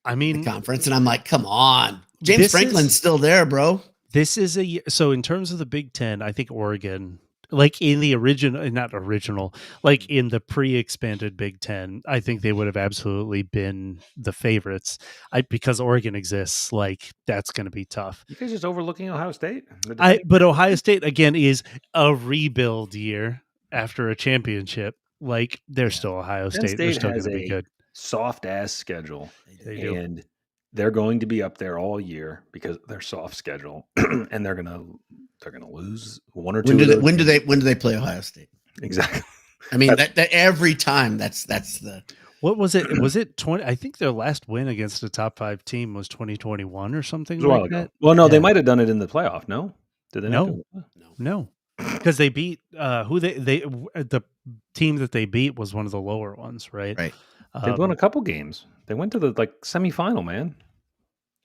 I mean, the conference, and I'm like, come on, James Franklin's still there, bro. This is so in terms of the Big Ten, I think Oregon, like in the like in the pre-expanded Big Ten, I think they would have absolutely been the favorites. Because Oregon exists, like that's going to be tough. You guys just overlooking Ohio State? But Ohio State again is a rebuild year after a championship. Like they're still Ohio State. They're still going to be good. Soft ass schedule, and they're going to be up there all year because of their soft schedule, and they're gonna lose one or two. When do they play Ohio State? Exactly. I mean that every time that's the. What was it? Was it 20? I think their last win against a top 5 team was 2021 or something like that. Well, no, they might have done it in the playoff. No, did they? No, because they beat the team that they beat was one of the lower ones, right? Right. They won a couple games. They went to the semifinal, man.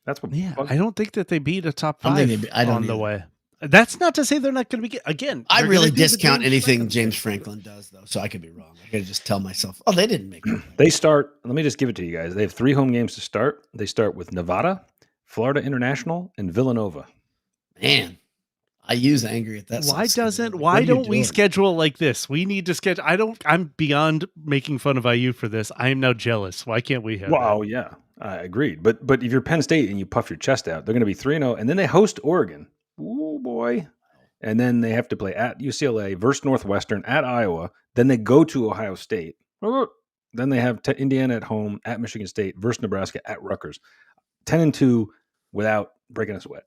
That's what. Yeah, I don't think that they beat a top 5 I don't on the way. That's not to say they're not going to be again. I really discount anything James Franklin does, though, so I could be wrong. I got to just tell myself, oh, they didn't make it. They start. Let me just give it to you guys. They have 3 home games to start. They start with Nevada, Florida International, and Villanova. Man, I use angry at that. Why don't we schedule like this? We need to schedule. I'm beyond making fun of IU for this. I am now jealous. Why can't we have? Well, yeah, I agreed. But if you're Penn State and you puff your chest out, they're going to be 3-0, and then they host Oregon. Oh boy! And then they have to play at UCLA versus Northwestern, at Iowa. Then they go to Ohio State. Then they have Indiana at home, at Michigan State versus Nebraska, at Rutgers. 10-2 without breaking a sweat.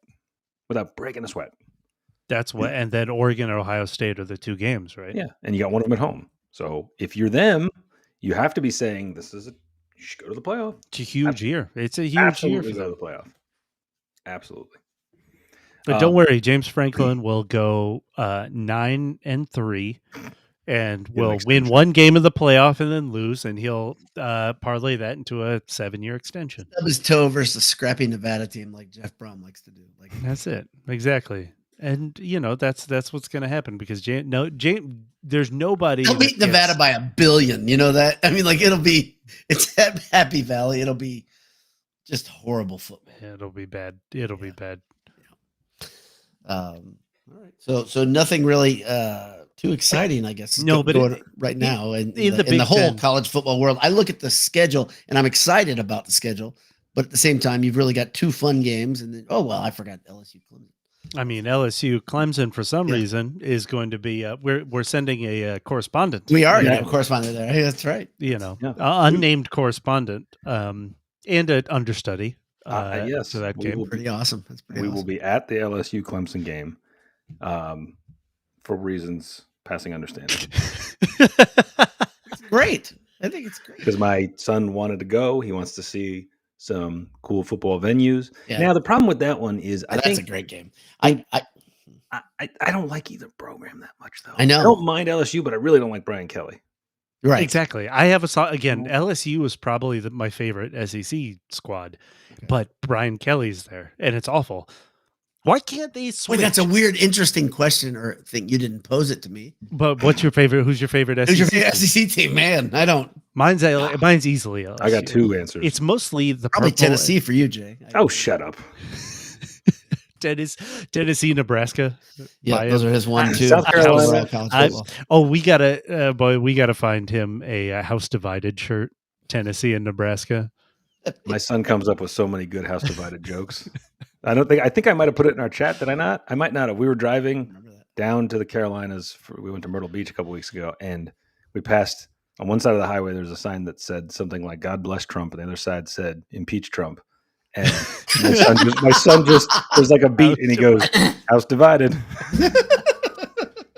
That's what, and then Oregon or Ohio State are the 2 games, right? Yeah, and you got one of them at home. So if you're them, you have to be saying you should go to the playoff. It's a huge year. It's a huge year for the playoff. Absolutely. But don't worry, James Franklin will go 9-3, and will win one game of the playoff and then lose, and he'll parlay that into a 7-year extension. Stub his toe versus a scrappy Nevada team like Jeff Brom likes to do. That's it, exactly. And that's what's going to happen because there's nobody. They'll beat Nevada by $1 billion. You know that? I mean, it's Happy Valley. It'll be just horrible football. It'll be bad. It'll be bad. All right. So nothing really too exciting, I guess. No, but right now in the whole college football world, I look at the schedule and I'm excited about the schedule, but at the same time, you've really got 2 fun games, and then I forgot LSU Clemson. I mean, LSU Clemson for some reason is going to be. We're sending a correspondent. We are a correspondent there. Hey, that's right. Unnamed correspondent, and an understudy. Yes, so that game pretty awesome. That's pretty. We will be at the LSU Clemson game, for reasons passing understanding. It's great. I think it's great because my son wanted to go. He wants to see some cool football venues. Yeah. Now the problem with that one is that's a great game. I don't like either program that much though. I know. I don't mind LSU, but I really don't like Brian Kelly. Right. Exactly. I have LSU was probably my favorite SEC squad, but Brian Kelly's there and it's awful. Why can't they switch? Wait, that's a weird, interesting question or thing. You didn't pose it to me. But what's your favorite? Who's your favorite SEC? Who's your favorite SEC team? Man, I don't. Mine's easily LSU. I got 2 answers. It's mostly probably Tennessee for you, Jay. Shut up. Tennessee, Nebraska. Yeah, those are his 1, 2. South Carolina. We gotta find him a House Divided shirt. Tennessee and Nebraska. My son comes up with so many good House Divided jokes. I think I might have put it in our chat. Did I not? I might not have. We were driving down to the Carolinas. We went to Myrtle Beach a couple weeks ago, and we passed on one side of the highway. There was a sign that said something like "God bless Trump," and the other side said "Impeach Trump." And my son just there's like a beat, and he goes, "House Divided." I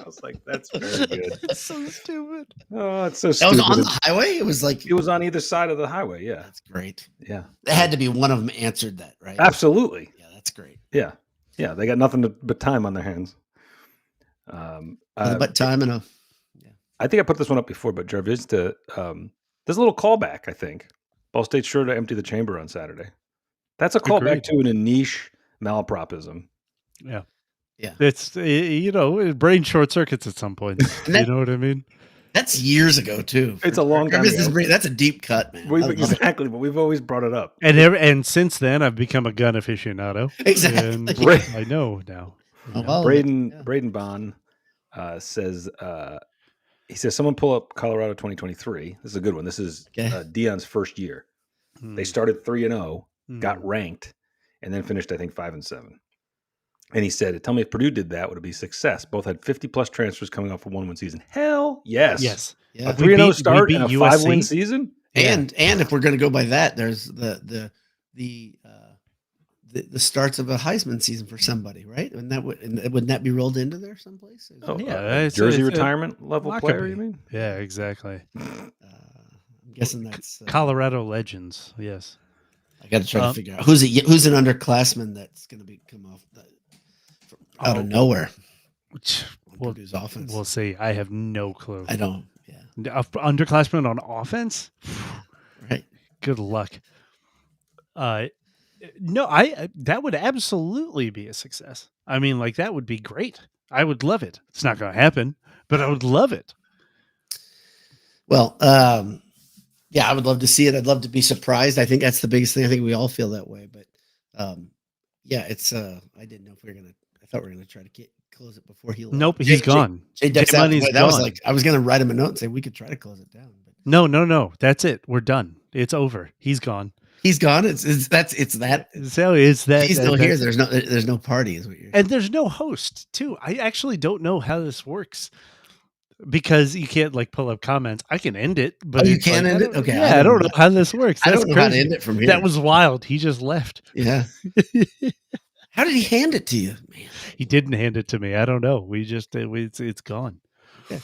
was like, "That's very good." That's so stupid. Oh, it's so stupid. That was on the highway. It was on either side of the highway. Yeah, that's great. Yeah, it had to be one of them answered that, right? Absolutely. Yeah, that's great. Yeah. They got nothing but time on their hands. But time enough. Yeah. I think I put this one up before, but Jarvis, there's a little callback. I think Ball State's sure to empty the chamber on Saturday. That's a callback to a niche malapropism. Yeah. It's brain short circuits at some point. You know what I mean? That's years ago too. It's a long time ago. That's a deep cut, man. Exactly, but we've always brought it up. And since then, I've become a gun aficionado. Exactly. And I know now. Braden Bond says, he says, someone pull up Colorado 2023. This is a good one. This is Deion's first year. They started 3-0, got ranked, and then finished, I think, 5-7. And he said, tell me if Purdue did that, would it be success? Both had 50-plus transfers coming off a 1-win season. Hell yes. Yes. Yeah. A 3-0 start and a 5-win season? And if we're going to go by that, there's the starts of a Heisman season for somebody, right? Wouldn't that be rolled into there someplace? Jersey retirement level player, you mean? Yeah, exactly. I'm guessing that's Colorado legends. Yes. I got to try to figure out who's an underclassman that's going to come off out of nowhere. Purdue's offense. We'll see. I have no clue. I don't. Yeah. Underclassmen on offense. Right. Good luck. No, that would absolutely be a success. I mean, like, that would be great. I would love it. It's not going to happen, but I would love it. Well, yeah, I would love to see it. I'd love to be surprised. I think that's the biggest thing. I think we all feel that way, but yeah, it's I didn't know if we were gonna. I thought we were gonna try to close it before he left. Nope, he's gone. Money's gone. Was like, I was gonna write him a note and say we could try to close it down. But no, that's it. We're done. It's over. He's gone. He's gone. It's that. So it's that. He's still here. There's no party. Is what you're saying. And there's no host too. I actually don't know how this works. Because you can't like pull up comments. I can end it, but you can end it. Okay, yeah, I don't know how this works. I don't know how to end it from here. That was wild. He just left. Yeah. How did he hand it to you, man? He didn't hand it to me. I don't know. We just it's gone. Okay.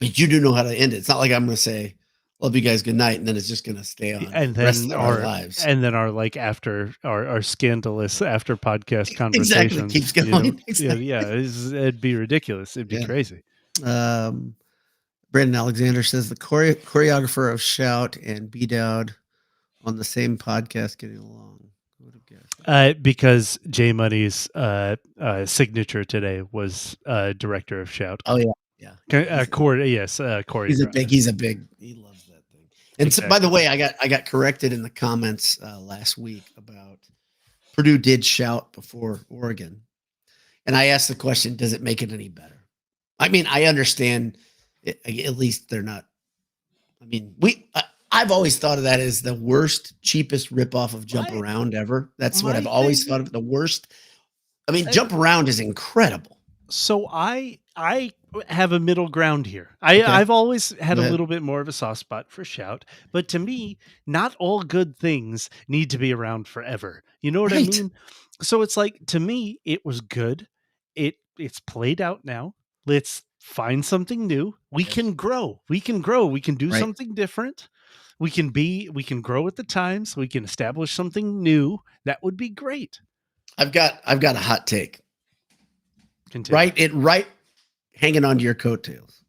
But you do know how to end it. It's not like I'm going to say, "Love you guys, good night," and then it's just going to stay on. And then rest of our lives. And then our like after our scandalous after podcast conversations keeps going. Yeah, it'd be ridiculous. It'd be crazy. Brandon Alexander says the choreographer of Shout and B Dowd on the same podcast getting along. Who would have guessed? Because J Money's signature today was director of Shout. Oh yeah. Corey. He loves that thing. And so, by the way, I got corrected in the comments last week about Purdue did Shout before Oregon, and I asked the question: does it make it any better? I mean, I understand. At least they're not. I mean, I've always thought of that as the worst, cheapest ripoff of Jump Around ever. That's what I've always thought of. The worst. I mean, Jump Around is incredible. So I have a middle ground here. I've always had a little bit more of a soft spot for Shout, but to me, not all good things need to be around forever. You know what I mean? So it's like, to me, it was good. It's played out now. Let's find something new. We can grow. We can do something different. We can grow with the times. We can establish something new. That would be great. I've got a hot take. Continue. Right hanging on to your coattails.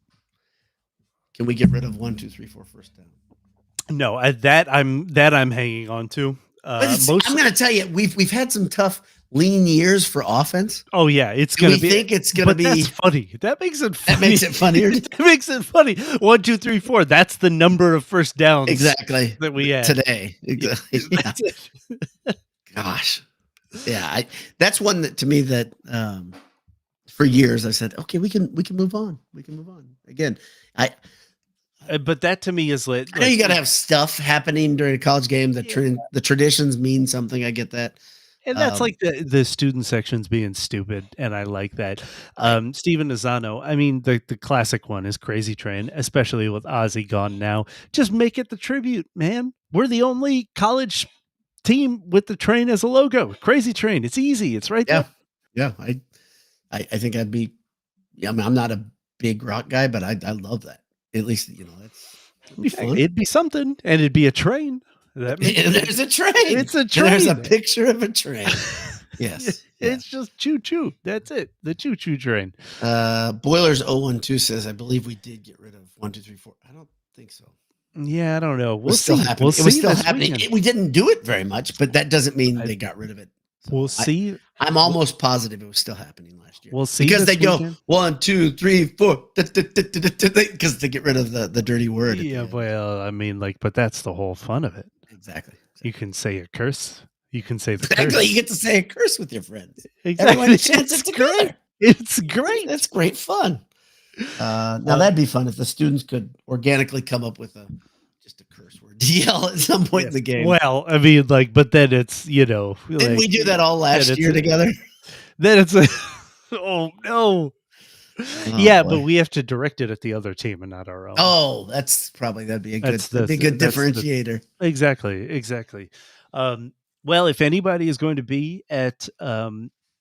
Can we get rid of 1, 2, 3, 4 first down? No, I'm hanging on to. I'm going to tell you, we've had some tough lean years for offense. Oh yeah, it's going to be. We think it's going to be. That's funny. That makes it funny. That makes it funnier. That makes it funny. 1, 2, 3, 4. That's the number of first downs exactly that we had today. Exactly. Yeah. Gosh, yeah. That's one that to me that for years I said, okay, we can move on. We can move on again. But that to me is lit. I know you got to have stuff happening during a college game. The traditions mean something. I get that. And that's like the student sections being stupid, and I like that. Steven Nazano, I mean, the classic one is Crazy Train, especially with Ozzy gone now. Just make it the tribute, man. We're the only college team with the train as a logo. Crazy Train. It's easy. It's right there. Yeah, I think I'd be. I mean, I'm not a big rock guy, but I love that. At least it'd be fun. It'd be something, and it'd be a train. There's a train. It's a train. There's a picture of a train. Yes. It's just choo-choo. That's it. The choo-choo train. Boilers 012 says, I believe we did get rid of 1, 2, 3, 4. I don't think so. Yeah, I don't know. We'll still see. happening. We'll it was see still this happening. weekend. We didn't do it very much, but that doesn't mean they got rid of it. So we'll see. I'm almost positive it was still happening last year. We'll see because they weekend. Go 1, 2, 3, 4 because they get rid of the dirty word. Yeah, well, I mean, but that's the whole fun of it. Exactly. You can say a curse. You can say the curse. You get to say a curse with your friends. Exactly. Everyone chants it together. Great. It's great. It's great fun. Now that'd be fun if the students could organically come up with just a curse word to yell at some point in the game. Well, I mean, but then it's Didn't we do that all last year together? Then it's oh no. Yeah, boy. But we have to direct it at the other team and not our own. Oh, that'd be a good differentiator. Exactly. Well, if anybody is going to be at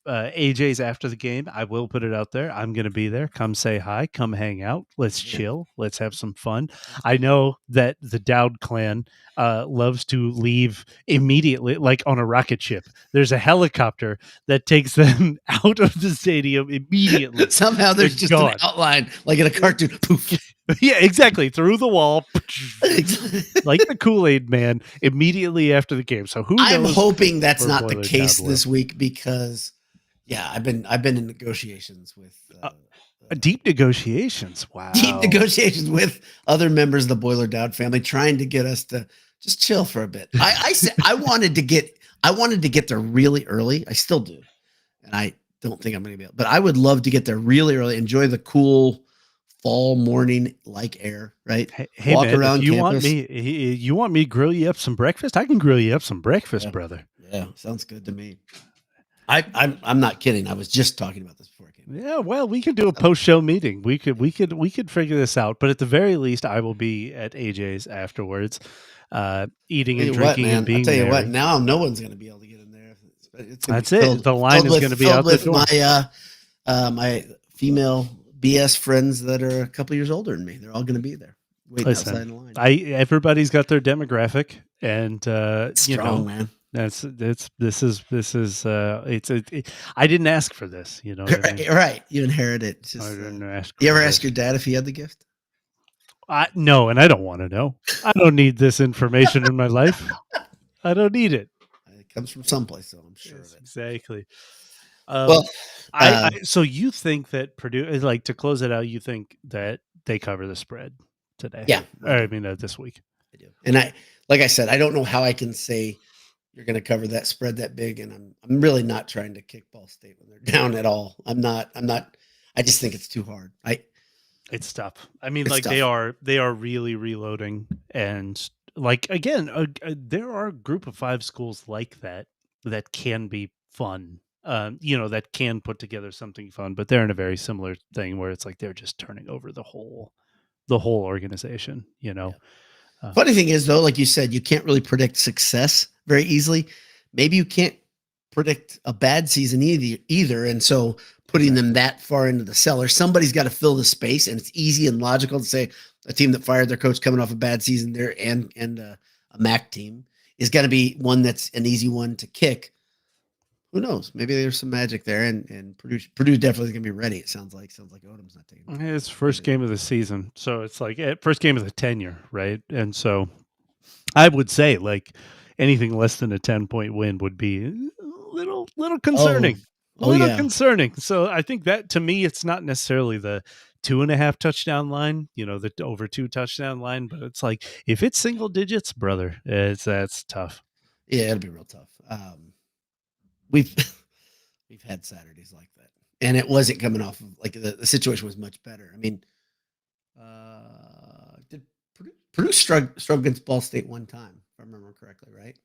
AJ's after the game, I will put it out there. I'm going to be there. Come say hi. Come hang out. Let's chill. Let's have some fun. I know that the Dowd clan loves to leave immediately, like on a rocket ship. There's a helicopter that takes them out of the stadium immediately. Somehow there's just an outline, like in a cartoon. Poof. Yeah, exactly. Through the wall, like the Kool-Aid Man, immediately after the game. So who knows? I'm hoping that's not the case this week because, I've been in negotiations with deep negotiations. Wow, deep negotiations with other members of the Boiler Dowd family, trying to get us to just chill for a bit. I said I wanted to get there really early. I still do, and I don't think I'm going to be able. But I would love to get there really early, enjoy the cool fall morning like air, right? Hey walk man, around if you want me to grill you up some breakfast? I can grill you up some breakfast, brother. Yeah, sounds good to me. I'm not kidding. I was just talking about this before I came. Yeah, well, we could do a post-show meeting. We could figure this out. But at the very least, I will be at AJ's afterwards, eating and drinking and being there. I'll tell you what. Now no one's going to be able to get in there. That's it. The line is going to be out the door. My female BS friends that are a couple years older than me. They're all going to be there waiting outside the line. Everybody's got their demographic, and strong, man. I didn't ask for this, Right. You inherit it. Just, I didn't ask. You ever ask your dad if he had the gift? No, and I don't want to know. I don't need this information in my life. I don't need it. It comes from someplace, so I'm sure of it. Exactly. Well, so you think that Purdue is to close it out? You think that they cover the spread today? Yeah, this week. I do, and like I said, I don't know how I can say you're going to cover that spread that big, and I'm really not trying to kick Ball State when they're down at all. I'm not. I just think it's too hard. It's tough. I mean, tough. they are really reloading, and again, there are a group of 5 schools like that can be fun. That can put together something fun, but they're in a very similar thing where it's they're just turning over the whole organization. Yeah. Funny thing is, though, like you said, you can't really predict success very easily. Maybe you can't predict a bad season either. And so putting them that far into the cellar, somebody's got to fill the space, and it's easy and logical to say a team that fired their coach coming off a bad season there and a MAC team is going to be one that's an easy one to kick. Who knows? Maybe there's some magic there, and Purdue definitely is going to be ready. It sounds like Odom's not taking it. It's first game of the season, so it's first game of the tenure, right? And so I would say anything less than a 10-point win would be a little concerning. Concerning. So I think that to me, it's not necessarily the 2.5 touchdown line, the over 2 touchdown line, but it's if it's single digits, brother, that's tough. Yeah, it'll be real tough. We've had Saturdays like that, and it wasn't coming off of the situation was much better. I mean, did Purdue struggle against Ball State one time, if I remember correctly, right?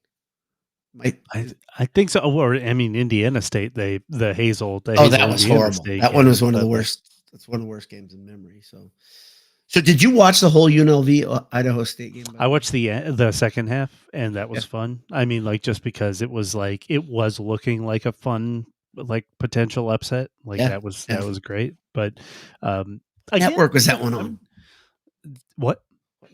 I think so. Or Indiana State, the Hazel. That was horrible. That one was one of the worst. That's one of the worst games in memory. So did you watch the whole UNLV Idaho State game? I watched the second half, and that was fun. I mean, just because it was it was looking like a fun potential upset. That was great. But network was that one on? What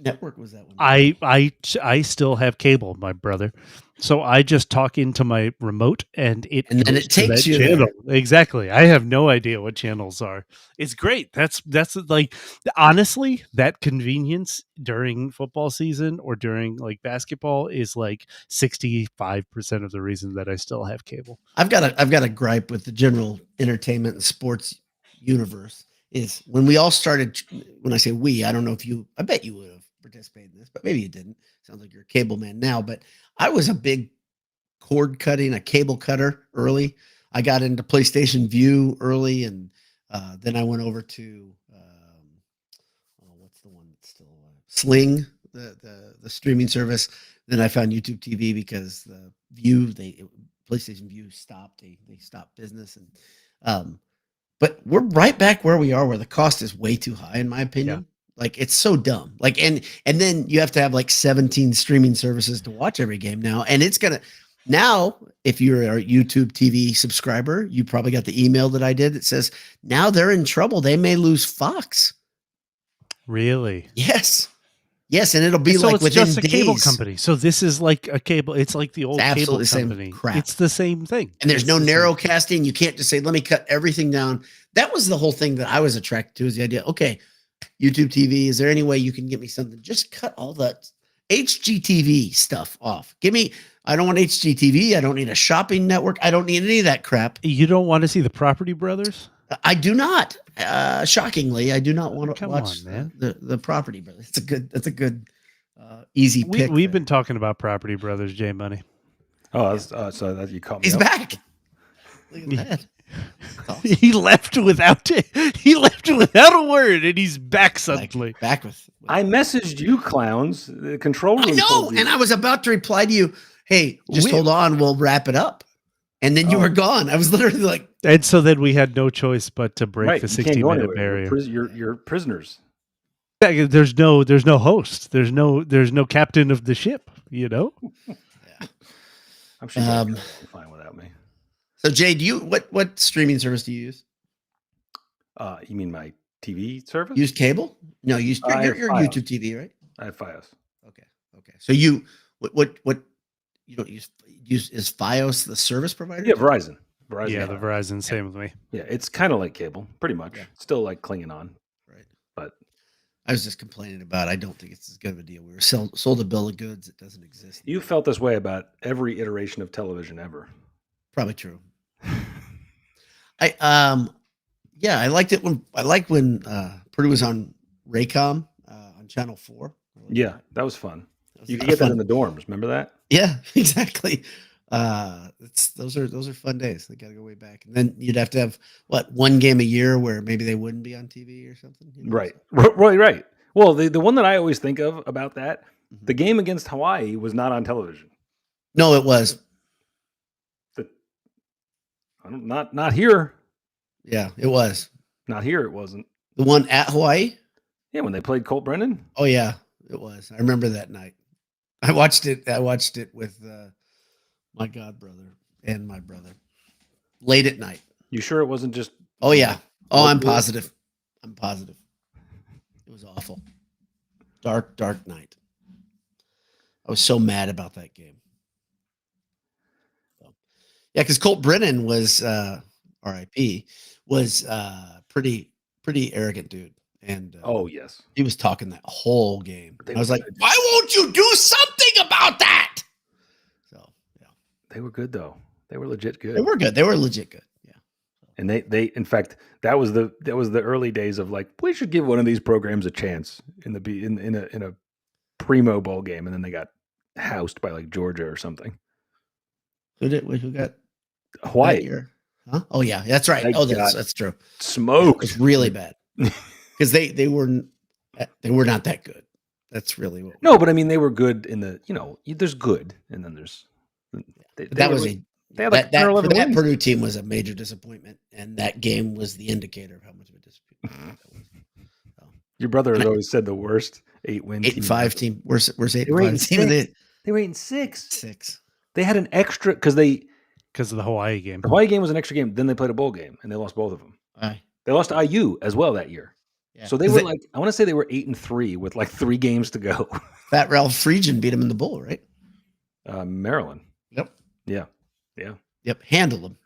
network was that one? I still have cable, my brother. So I just talk into my remote and then it takes you channel. there. Exactly. I have no idea what channels are. It's great. That's like, honestly, that convenience during football season or during like basketball is like 65% of the reason that I still have cable. I've got a gripe with the general entertainment and sports universe is when we all started. When I say we, I don't know if I bet you would have participated in this, but maybe you didn't. Sounds like you're a cable man now, but I was a big a cable cutter early. I got into PlayStation View early, and then I went over to what's the one that's still Sling, the streaming service. Then I found YouTube TV because the PlayStation View stopped. They stopped business, and but we're right back where we are, where the cost is way too high, in my opinion. Yeah. Like, it's so dumb. Like, and then you have to have like 17 streaming services to watch every game now. And it's going to, now, if you're a YouTube TV subscriber, you probably got the email that I did that says, now they're in trouble. They may lose Fox. Really? Yes. Yes, and it'll be so like it's within just a days. Cable company. So this is like a cable. It's like the old cable company. Crap. It's the same thing. And there's no narrowcasting. You can't just say, let me cut everything down. That was the whole thing that I was attracted to, is the idea, okay, YouTube TV, is there any way you can get me something? Just cut all that HGTV stuff off. I don't want HGTV. I don't need a shopping network. I don't need any of that crap. You don't want to see the Property Brothers? I do not. Shockingly, I do not want to watch the Property Brothers. That's a good easy pick. We've been talking about Property Brothers, J Money. Oh, so that you caught me. He's up. Back. Look at that. Awesome. He left without a word, and he's back suddenly. Back with I messaged you clowns. The control room. I know, and I was about to reply to you. Hey, just hold on. We'll wrap it up. And then you were gone. I was literally like, and so then we had no choice but to break the 60-minute barrier. You're prisoners. There's no host. There's no captain of the ship. You know. Yeah. I'm sure you're fine without me. So Jay, what streaming service do you use? You mean my TV service? Use cable? No, you're YouTube TV, right? I have Fios. Okay. So you what you don't use is Fios the service provider? Yeah, Verizon. Yeah, the Verizon, same with me. Yeah, it's kind of like cable, pretty much. Yeah. Still like clinging on. Right. But I was just complaining about, I don't think it's as good of a deal. We were sold a bill of goods that doesn't exist. You felt this way about every iteration of television ever. Probably true. I liked it when Purdue was on Raycom on Channel 4. Yeah, that was fun. You could get that in the dorms. Remember that? Yeah, exactly. Those are fun days. They got to go way back. And then you'd have to have one game a year where maybe they wouldn't be on TV or something. You know? Right. Well, the one that I always think of about that, the game against Hawaii was not on television. No, it was. Not here. Yeah, it was. Not here. It wasn't. The one at Hawaii? Yeah, when they played Colt Brennan. Oh yeah, it was. I remember that night. I watched it with my god brother and my brother late at night. You sure it wasn't just? Oh yeah. Oh, I'm positive. It was awful. Dark night. I was so mad about that game. Yeah, because Colt Brennan was R.I.P. was pretty arrogant dude, and oh yes, he was talking that whole game. I was like, why won't you do something about that? So yeah, they were good though. They were legit good. They were good. They were legit good. Yeah, and they in fact that was the early days of like, we should give one of these programs a chance in a primo bowl game, and then they got housed by like Georgia or something. Who got Hawaii? Huh? Oh yeah, that's right. That's true. Smoked. It was really bad because they were not that good. That's really what. No, but I mean they were good in the there's good and then there's. That Purdue team was a major disappointment, and that game was the indicator of how much of a disappointment that was. So, your brother has always said the worst 8-win 8-5 team. Worst 8-5 team. They were 8-6. 6. They had an extra because of the Hawaii game. The Hawaii game was an extra game. Then they played a bowl game, and they lost both of them. Aye. They lost IU as well that year. Yeah. So they were I want to say they were 8-3 with like 3 games to go. Fat Ralph Friedgen beat him in the bowl, right? Maryland. Yep. Yeah. Yep. Handled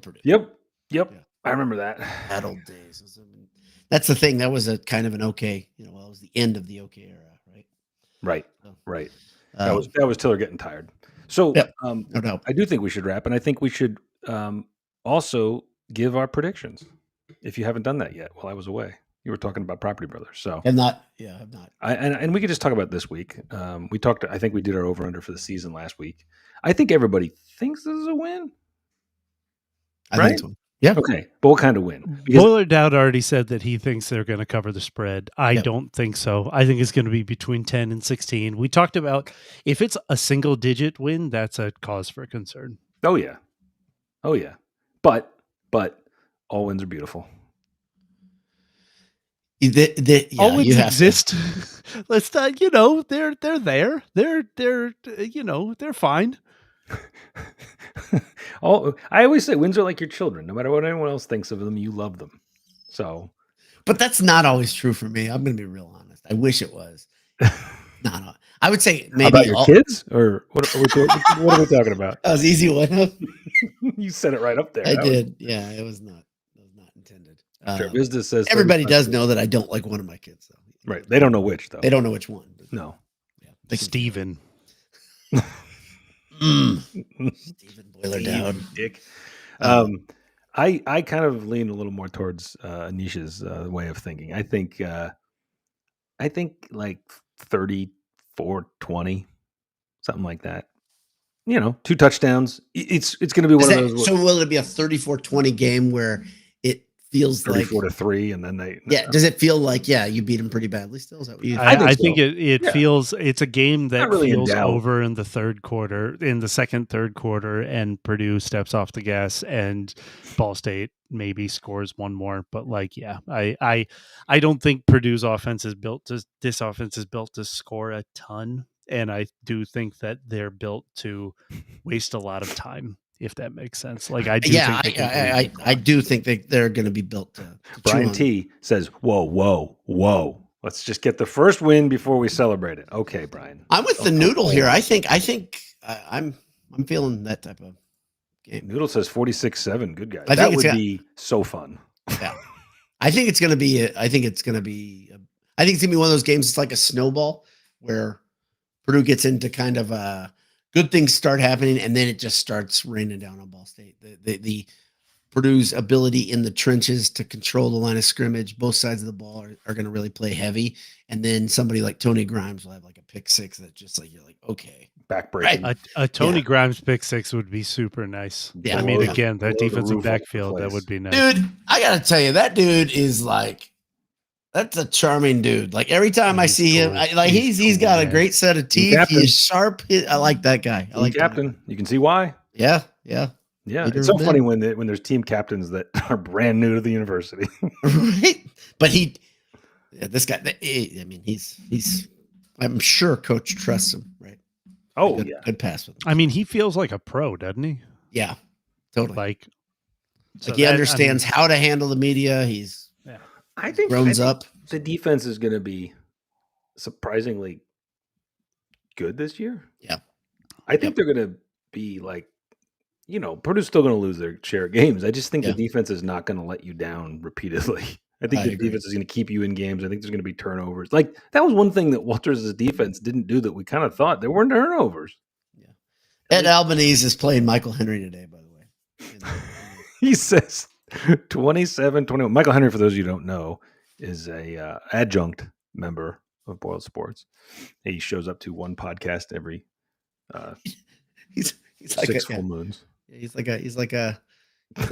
Purdue. Yep. Yeah. I remember that. Bad old days. That's the thing. That was a kind of an okay, it was the end of the okay era, right? Right. So, right. That was Tiller getting tired. So no doubt. I do think we should wrap, and I think we should also give our predictions. If you haven't done that yet, while I was away, you were talking about Property Brothers. So I've not. Yeah, I've not. And we could just talk about this week. We talked. I think we did our over under for the season last week. I think everybody thinks this is a win. I think so. Yeah. Okay. But what kind of win? Boiler Dowd already said that he thinks they're going to cover the spread. I don't think so. I think it's going to be between 10 and 16. We talked about if it's a single digit win, that's a cause for concern. Oh yeah. But all wins are beautiful. All wins exist. Let's not. They're there. They're fine. I always say wins are like your children. No matter what anyone else thinks of them, you love them. So, but that's not always true for me. I'm going to be real honest. I wish it was. No. I would say maybe about your kids, or what are we talking about? That was easy one. You said it right up there. I did. Yeah, it was not intended. Business says everybody does know that I don't like one of my kids, though. Right? They don't know which, though. They don't know which one. No. Yeah. Steven. Steven Boiler Down. Dick. I kind of lean a little more towards Anisha's way of thinking. I think like 34-20, something like that. 2 touchdowns. It's going to be one of those. So will it be a 34-20 game where it feels 34-3, and then they? Yeah. Does it feel like you beat them pretty badly still? Is that what you? I think it feels it's a game that really feels over in the third quarter, in the third quarter, and Purdue steps off the gas, and Ball State maybe scores one more. But I don't think Purdue's offense is built to. This offense is built to score a ton, and I do think that they're built to waste a lot of time. If that makes sense. I do think they're going to be built to Brian T says, whoa. Let's just get the first win before we celebrate it. Okay, Brian. I'm with the Noodle here. I think I'm feeling that type of game. Noodle says 46-7. Good guy. That would be so fun. Yeah. I think it's going to be one of those games. It's like a snowball where Purdue gets into kind of good things start happening, and then it just starts raining down on Ball State. The Purdue's ability in the trenches to control the line of scrimmage, both sides of the ball are going to really play heavy. And then somebody like Tony Grimes will have like a pick six that just you're like, okay. Backbreaking. Right. A Tony Grimes pick six would be super nice. Yeah. I mean, again, that defensive backfield, that would be nice. Dude, I got to tell you, that dude is that's a charming dude. Every time I see him, he's got a great set of teeth. He is sharp. I like that guy. I like captain. You can see why. Yeah. It's so funny when there's team captains that are brand new to the university. Right. But this guy. I mean, he's. I'm sure Coach trusts him. Right. Oh, good pass with him. I mean, he feels like a pro, doesn't he? Yeah. Totally. So he understands how to handle the media. He's. I think up. The defense is going to be surprisingly good this year. Yeah. I think they're going to be Purdue's still going to lose their share of games. I just think the defense is not going to let you down repeatedly. I think the defense is going to keep you in games. I think there's going to be turnovers. That was one thing that Walters' defense didn't do that we kind of thought. There weren't turnovers. Yeah. Ed Albanese is playing Michael Henry today, by the way. He says 27-21. Michael Henry, for those of you who don't know, is a adjunct member of Boiled Sports. He shows up to one podcast every he's 6 full moons. He's a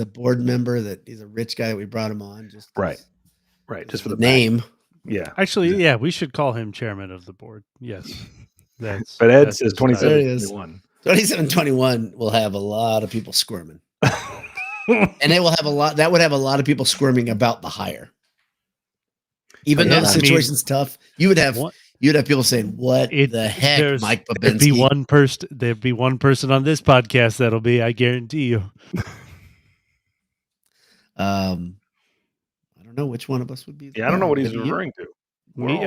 board member that he's a rich guy that we brought him on. Right. Just for the name. Yeah. Actually, we should call him chairman of the board. Yes. But Ed says 27-21. 27-21 will have a lot of people squirming. And it will have that would have a lot of people squirming about the hire. Even though the situation's tough, you'd have people saying, "What the heck, Mike Babinski?" There'd be one person on this podcast that'll be, I guarantee you. I don't know which one of us would be. Yeah, I don't know what he's referring to. Me,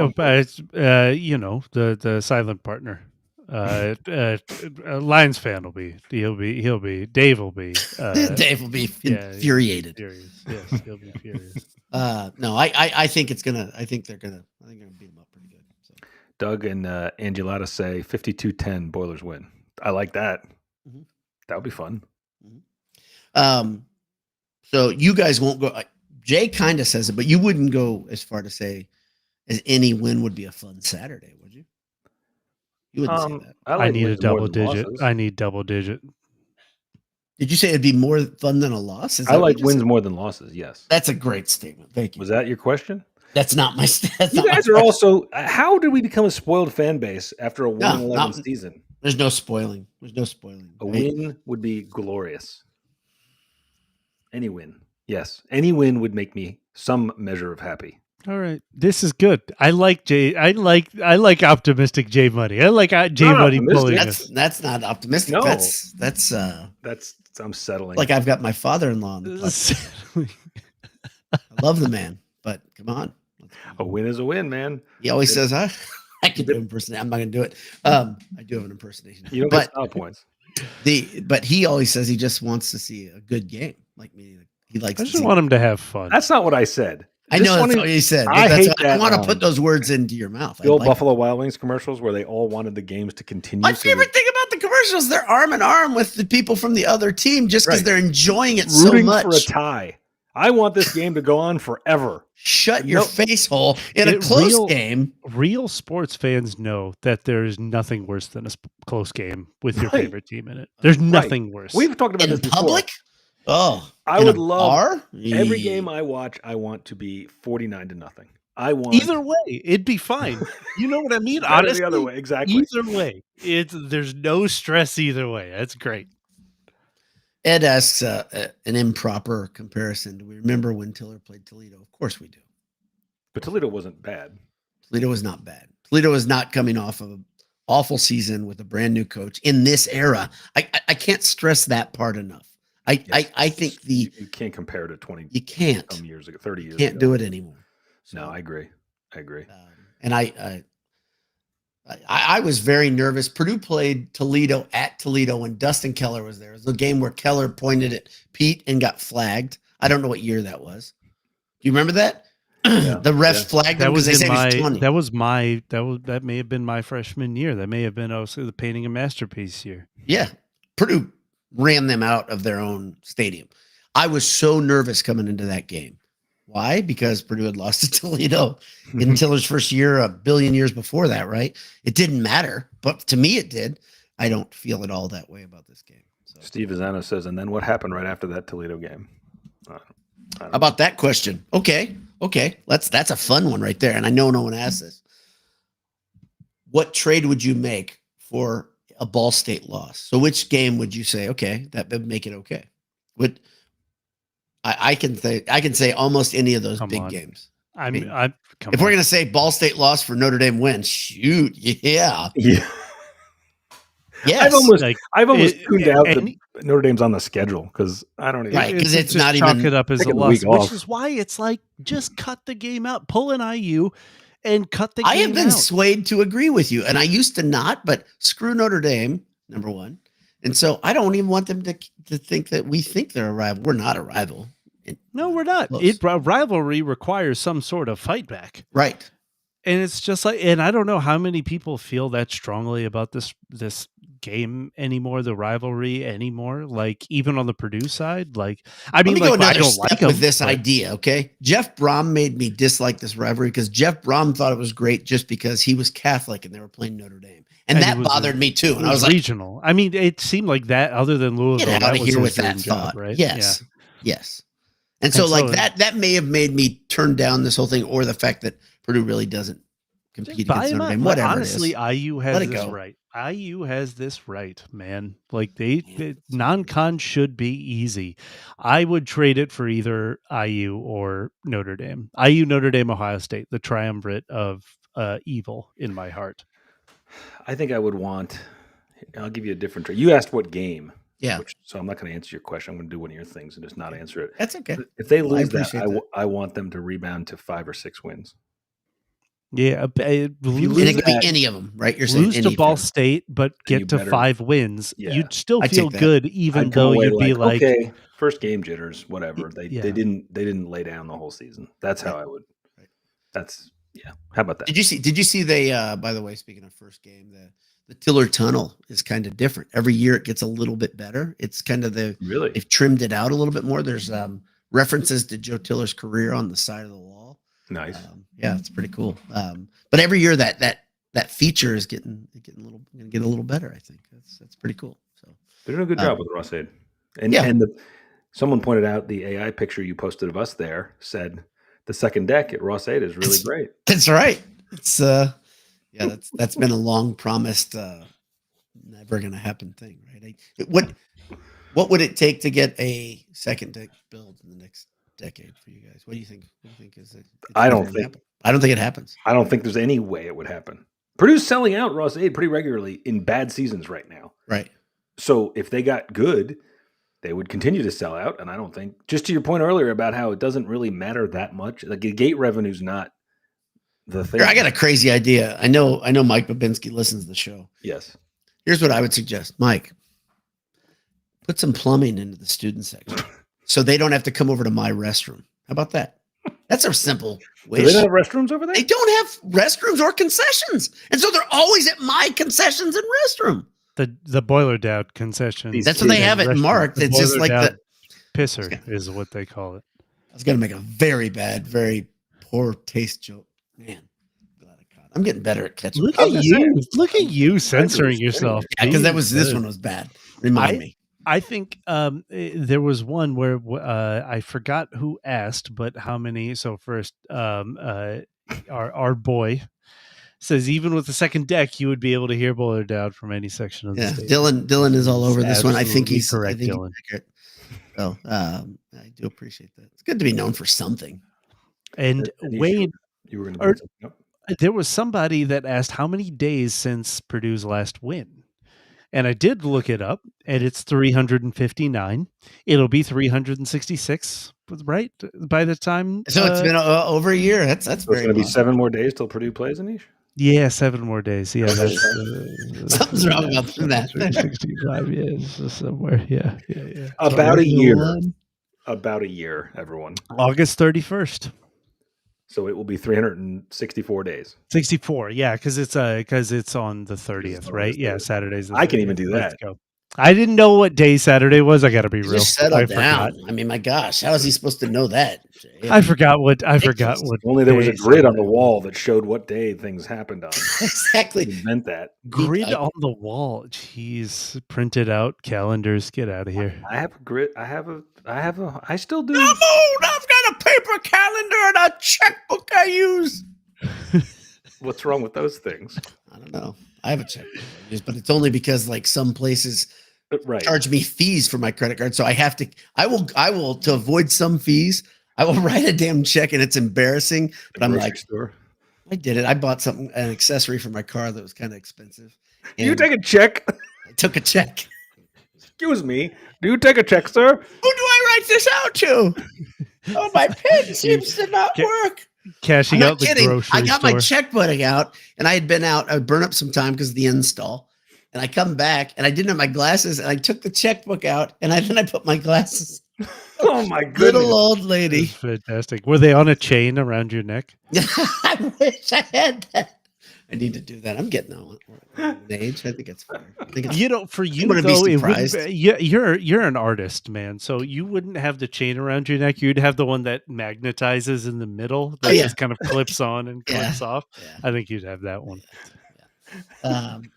the silent partner. Lions fan will be. He'll be. Dave will be. Dave will be infuriated. Furious. Yes, he'll be furious. No, I think it's gonna. I think they're gonna beat them up pretty good. So. Doug and Angelata say 52-10 Boilers win. I like that. Mm-hmm. That would be fun. Mm-hmm. So you guys won't go. Jay kind of says it, but you wouldn't go as far to say as any win would be a fun Saturday, would you? You wouldn't say that. I need a double digit. I need double digit. Did you say it'd be more fun than a loss? I like wins more than losses. Yes, that's a great statement. Thank you. Was that your question? That's not my. You guys are also. How did we become a spoiled fan base after a 1-11 season? There's no spoiling. A win would be glorious. Any win, yes, any win would make me some measure of happy. All right, this is good. I like Jay. I like optimistic Jay Money. I like Jay Money pulling us. That's not optimistic. No. That's I'm settling. Like I've got my father-in-law on the podcast. I love the man, but come on. A win is a win, man. He always says, I can do impersonation. I'm not going to do it. I do have an impersonation. You don't get style points. But he always says he just wants to see a good game. Like me, he likes. I just want him to have fun. That's not what I said. I know that's what you said. I want to put those words into your mouth. The old Buffalo Wild Wings commercials where they all wanted the games to continue. My favorite thing about the commercials, they're arm in arm with the people from the other team just because they're enjoying it so much. Rooting for a tie. I want this game to go on forever. Shut your face hole in a close game. Real sports fans know that there is nothing worse than a close game with your favorite team in it. There's nothing worse. We've talked about this public. Before. Oh, I would love every game I watch. I want to be 49-0. I want either way. It'd be fine. You know what I mean? Honestly, the other way, exactly. Either way, there's no stress either way. That's great. Ed asks an improper comparison. Do we remember when Tiller played Toledo? Of course we do. But Toledo wasn't bad. Toledo was not bad. Toledo was not coming off of an awful season with a brand new coach in this era. I can't stress that part enough. I think you can't compare to 20. You can't. Some years ago, 30 years. Can't do it anymore. So, no, I agree. And I was very nervous. Purdue played Toledo at Toledo when Dustin Keller was there. It was the game where Keller pointed at Pete and got flagged. I don't know what year that was. Do you remember that? Yeah, the refs flagged him because they said he was 20. That may have been my freshman year. That may have been also the Painting a Masterpiece year. Yeah. Purdue ran them out of their own stadium. I was so nervous coming into that game. Why? Because Purdue had lost to Toledo in Tiller's first year, a billion years before that, right? It didn't matter, but to me it did. I don't feel at all that way about this game. So. Steve Azano says, and then what happened right after that Toledo game? How about that question? Okay. That's a fun one right there. And I know no one asked this. What trade would you make for a Ball State loss? So which game would you say, okay, that would make it okay? I can say almost any of those big games. If we're going to say Ball State loss for Notre Dame win, shoot. Yeah. Yes. I've almost tuned out that Notre Dame's on the schedule because I don't even. Right, because it's not chalk even. It up as a loss, which is why it's like just cut the game out, pull an IU, and cut the game out. I have been swayed to agree with you, and I used to not, but screw Notre Dame, number one. And so I don't even want them to think that we think they're a rival. We're not a rival. No, we're not. Rivalry requires some sort of fight back. Right. And it's just like, and I don't know how many people feel that strongly about this game anymore, the rivalry anymore. Like even on the Purdue side, like I mean, let me go another step with this idea. Okay, Jeff Brom made me dislike this rivalry because Jeff Brom thought it was great just because he was Catholic and they were playing Notre Dame, and that bothered me too. And I was regional. Like, I mean, it seemed like that. Other than Louisville, get out of here with that thought, right? Yes, yeah. Yes. And so like that may have made me turn down this whole thing, or the fact that Purdue really doesn't compete against Notre Dame. Whatever. Honestly, IU has this right. IU has this right, man. Like non-con should be easy. I would trade it for either IU or Notre Dame. IU, Notre Dame, Ohio State, the triumvirate of evil in my heart. I think I would want. I'll give you a different trade. You asked what game. Yeah. So I'm not going to answer your question. I'm going to do one of your things and just not answer it. That's okay. If they lose that, I want them to rebound to 5 or 6 wins. Yeah, it could be any of them, right? You're saying lose to Ball State, but get to 5 wins. Yeah. You'd still feel good, even though you'd be like, okay, first game jitters, whatever. They didn't lay down the whole season. That's how I would. Right. That's How about that? Did you see they? By the way, speaking of first game, the Tiller Tunnel is kind of different. Every year it gets a little bit better. It's kind of they've trimmed it out a little bit more. There's references to Joe Tiller's career on the side of the wall. Nice. Yeah, it's pretty cool. But every year that feature is getting a little better. I think that's pretty cool. So they're doing a good job with Ross-Ade. And someone pointed out the AI picture you posted of us there said the second deck at Ross-Ade is really great. That's right. It's that's been a long promised never gonna happen thing, right? What would it take to get a second deck build in the next decade for you guys? What do you think? I don't think it happens. I don't think there's any way it would happen. Purdue's selling out Ross-Ade pretty regularly in bad seasons right now. Right. So if they got good, they would continue to sell out. And I don't think, just to your point earlier about how it doesn't really matter that much, like the gate revenue's not the thing. Here, I got a crazy idea. I know Mike Babinski listens to the show. Yes. Here's what I would suggest. Mike, put some plumbing into the student section so they don't have to come over to my restroom. How about that? That's a simple way. Do they not have restrooms over there? They don't have restrooms or concessions. And so they're always at my concessions and restroom. The boiler down concession. That's what they have it marked. It's just like the pisser is what they call it. I was going to make a very bad, very poor taste joke. Man, I'm getting better at catching. Look at you censoring yourself. Yeah, because this one was bad. Remind me. I think there was one where I forgot who asked, but how many? So first, our boy says even with the second deck, you would be able to hear Boiler Down from any section of the state. Dylan is all over this one. I think he's correct, Dylan. So I do appreciate that. It's good to be known for something. And Wade, you were going to bring something up? There was somebody that asked how many days since Purdue's last win. And I did look it up, and it's 359. It'll be 366, right? By the time. So it's been over a year. That's very. It's going to be 7 more days till Purdue plays, Anish? Yeah, 7 more days. Yeah, that's something's wrong about that. 365 years somewhere. Yeah. About a year. About a year, everyone. August 31st. So it will be 364 days. 64, yeah, because it's on the 30th, right? Yeah, Saturday's. I can even do that. Let's go. I didn't know what day Saturday was. I got to be real. Just settle down. I mean, my gosh, how is he supposed to know that? Yeah. I forgot what. Only there was a grid on the wall that showed what day things happened on. Exactly. He meant that grid on the wall. Jeez, printed out calendars. Get out of here. I have a grid. I still do. I'm old. I've got a paper calendar and a checkbook I use. What's wrong with those things? I don't know. I have a checkbook, but it's only because like some places charge me fees for my credit card. So I will to avoid some fees, I will write a damn check, and it's embarrassing. But I'm like, I did it. I bought an accessory for my car that was kind of expensive. Do you take a check? I took a check. Excuse me. Do you take a check, sir? Who do I write this out to? Oh, my pen seems to not work. Cashing out the grocery store. I got my checkbook out, and I had been out. I burned up some time because of the install. And I come back, and I didn't have my glasses, and I took the checkbook out, and then I put my glasses. Oh, my goodness. Little old lady. Fantastic. Were they on a chain around your neck? I wish I had that. I need to do that. I'm getting on age. I think it's fair. For you though, you're an artist, man. So you wouldn't have the chain around your neck. You'd have the one that magnetizes in the middle that just kind of clips on and clips off. Yeah. I think you'd have that one.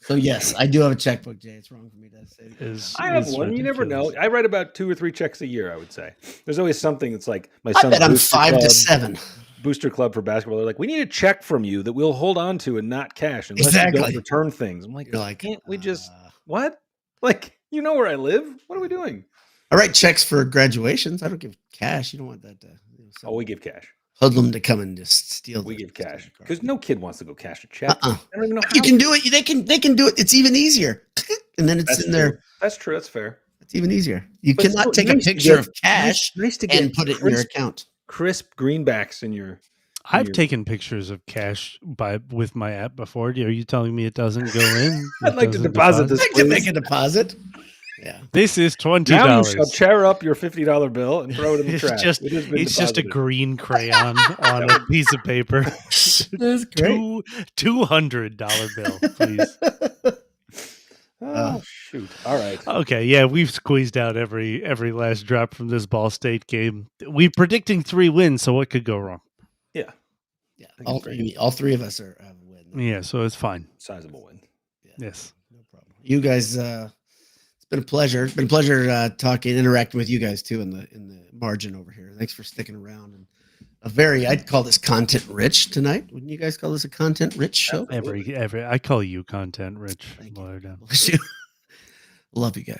So yes, I do have a checkbook, Jay. It's wrong for me to say. I have one. You never know. I write about 2 or 3 checks a year. I would say there's always something that's like my son's. I bet I'm 5 to 7. Booster club for basketball. They're like, we need a check from you that we'll hold on to and not cash unless you don't return things. I'm like, can't we just what? Like, you know where I live? What are we doing? I write checks for graduations. I don't give cash. You don't want that to. We give cash. Hoodlum to come and just steal. We give cash because no kid wants to go cash a check. I don't even know how. You can do it. They can do it. It's even easier. And then it's in there. That's true. That's fair. It's even easier. You cannot take a picture of cash and put it in your account. Crisp greenbacks in your. I've taken pictures of cash with my app before. Are you telling me it doesn't go in? I'd like to deposit this. I'd like to make a deposit. Yeah. This is $20. Now you shall tear up your $50 bill and throw it in the trash. It's just a green crayon on a piece of paper. That's great. $200 bill, please. Oh shoot! All right. Okay, yeah, we've squeezed out every last drop from this Ball State game. We're predicting 3 wins, so what could go wrong? Yeah. All three of us have a win. Yeah, so it's fine. Sizable win. Yeah, yes. No problem. You guys, it's been a pleasure. It's been a pleasure talking, interacting with you guys too in the margin over here. Thanks for sticking around. And I'd call this content rich tonight. Wouldn't you guys call this a content rich show? I call you content rich. Thank you. Love you guys.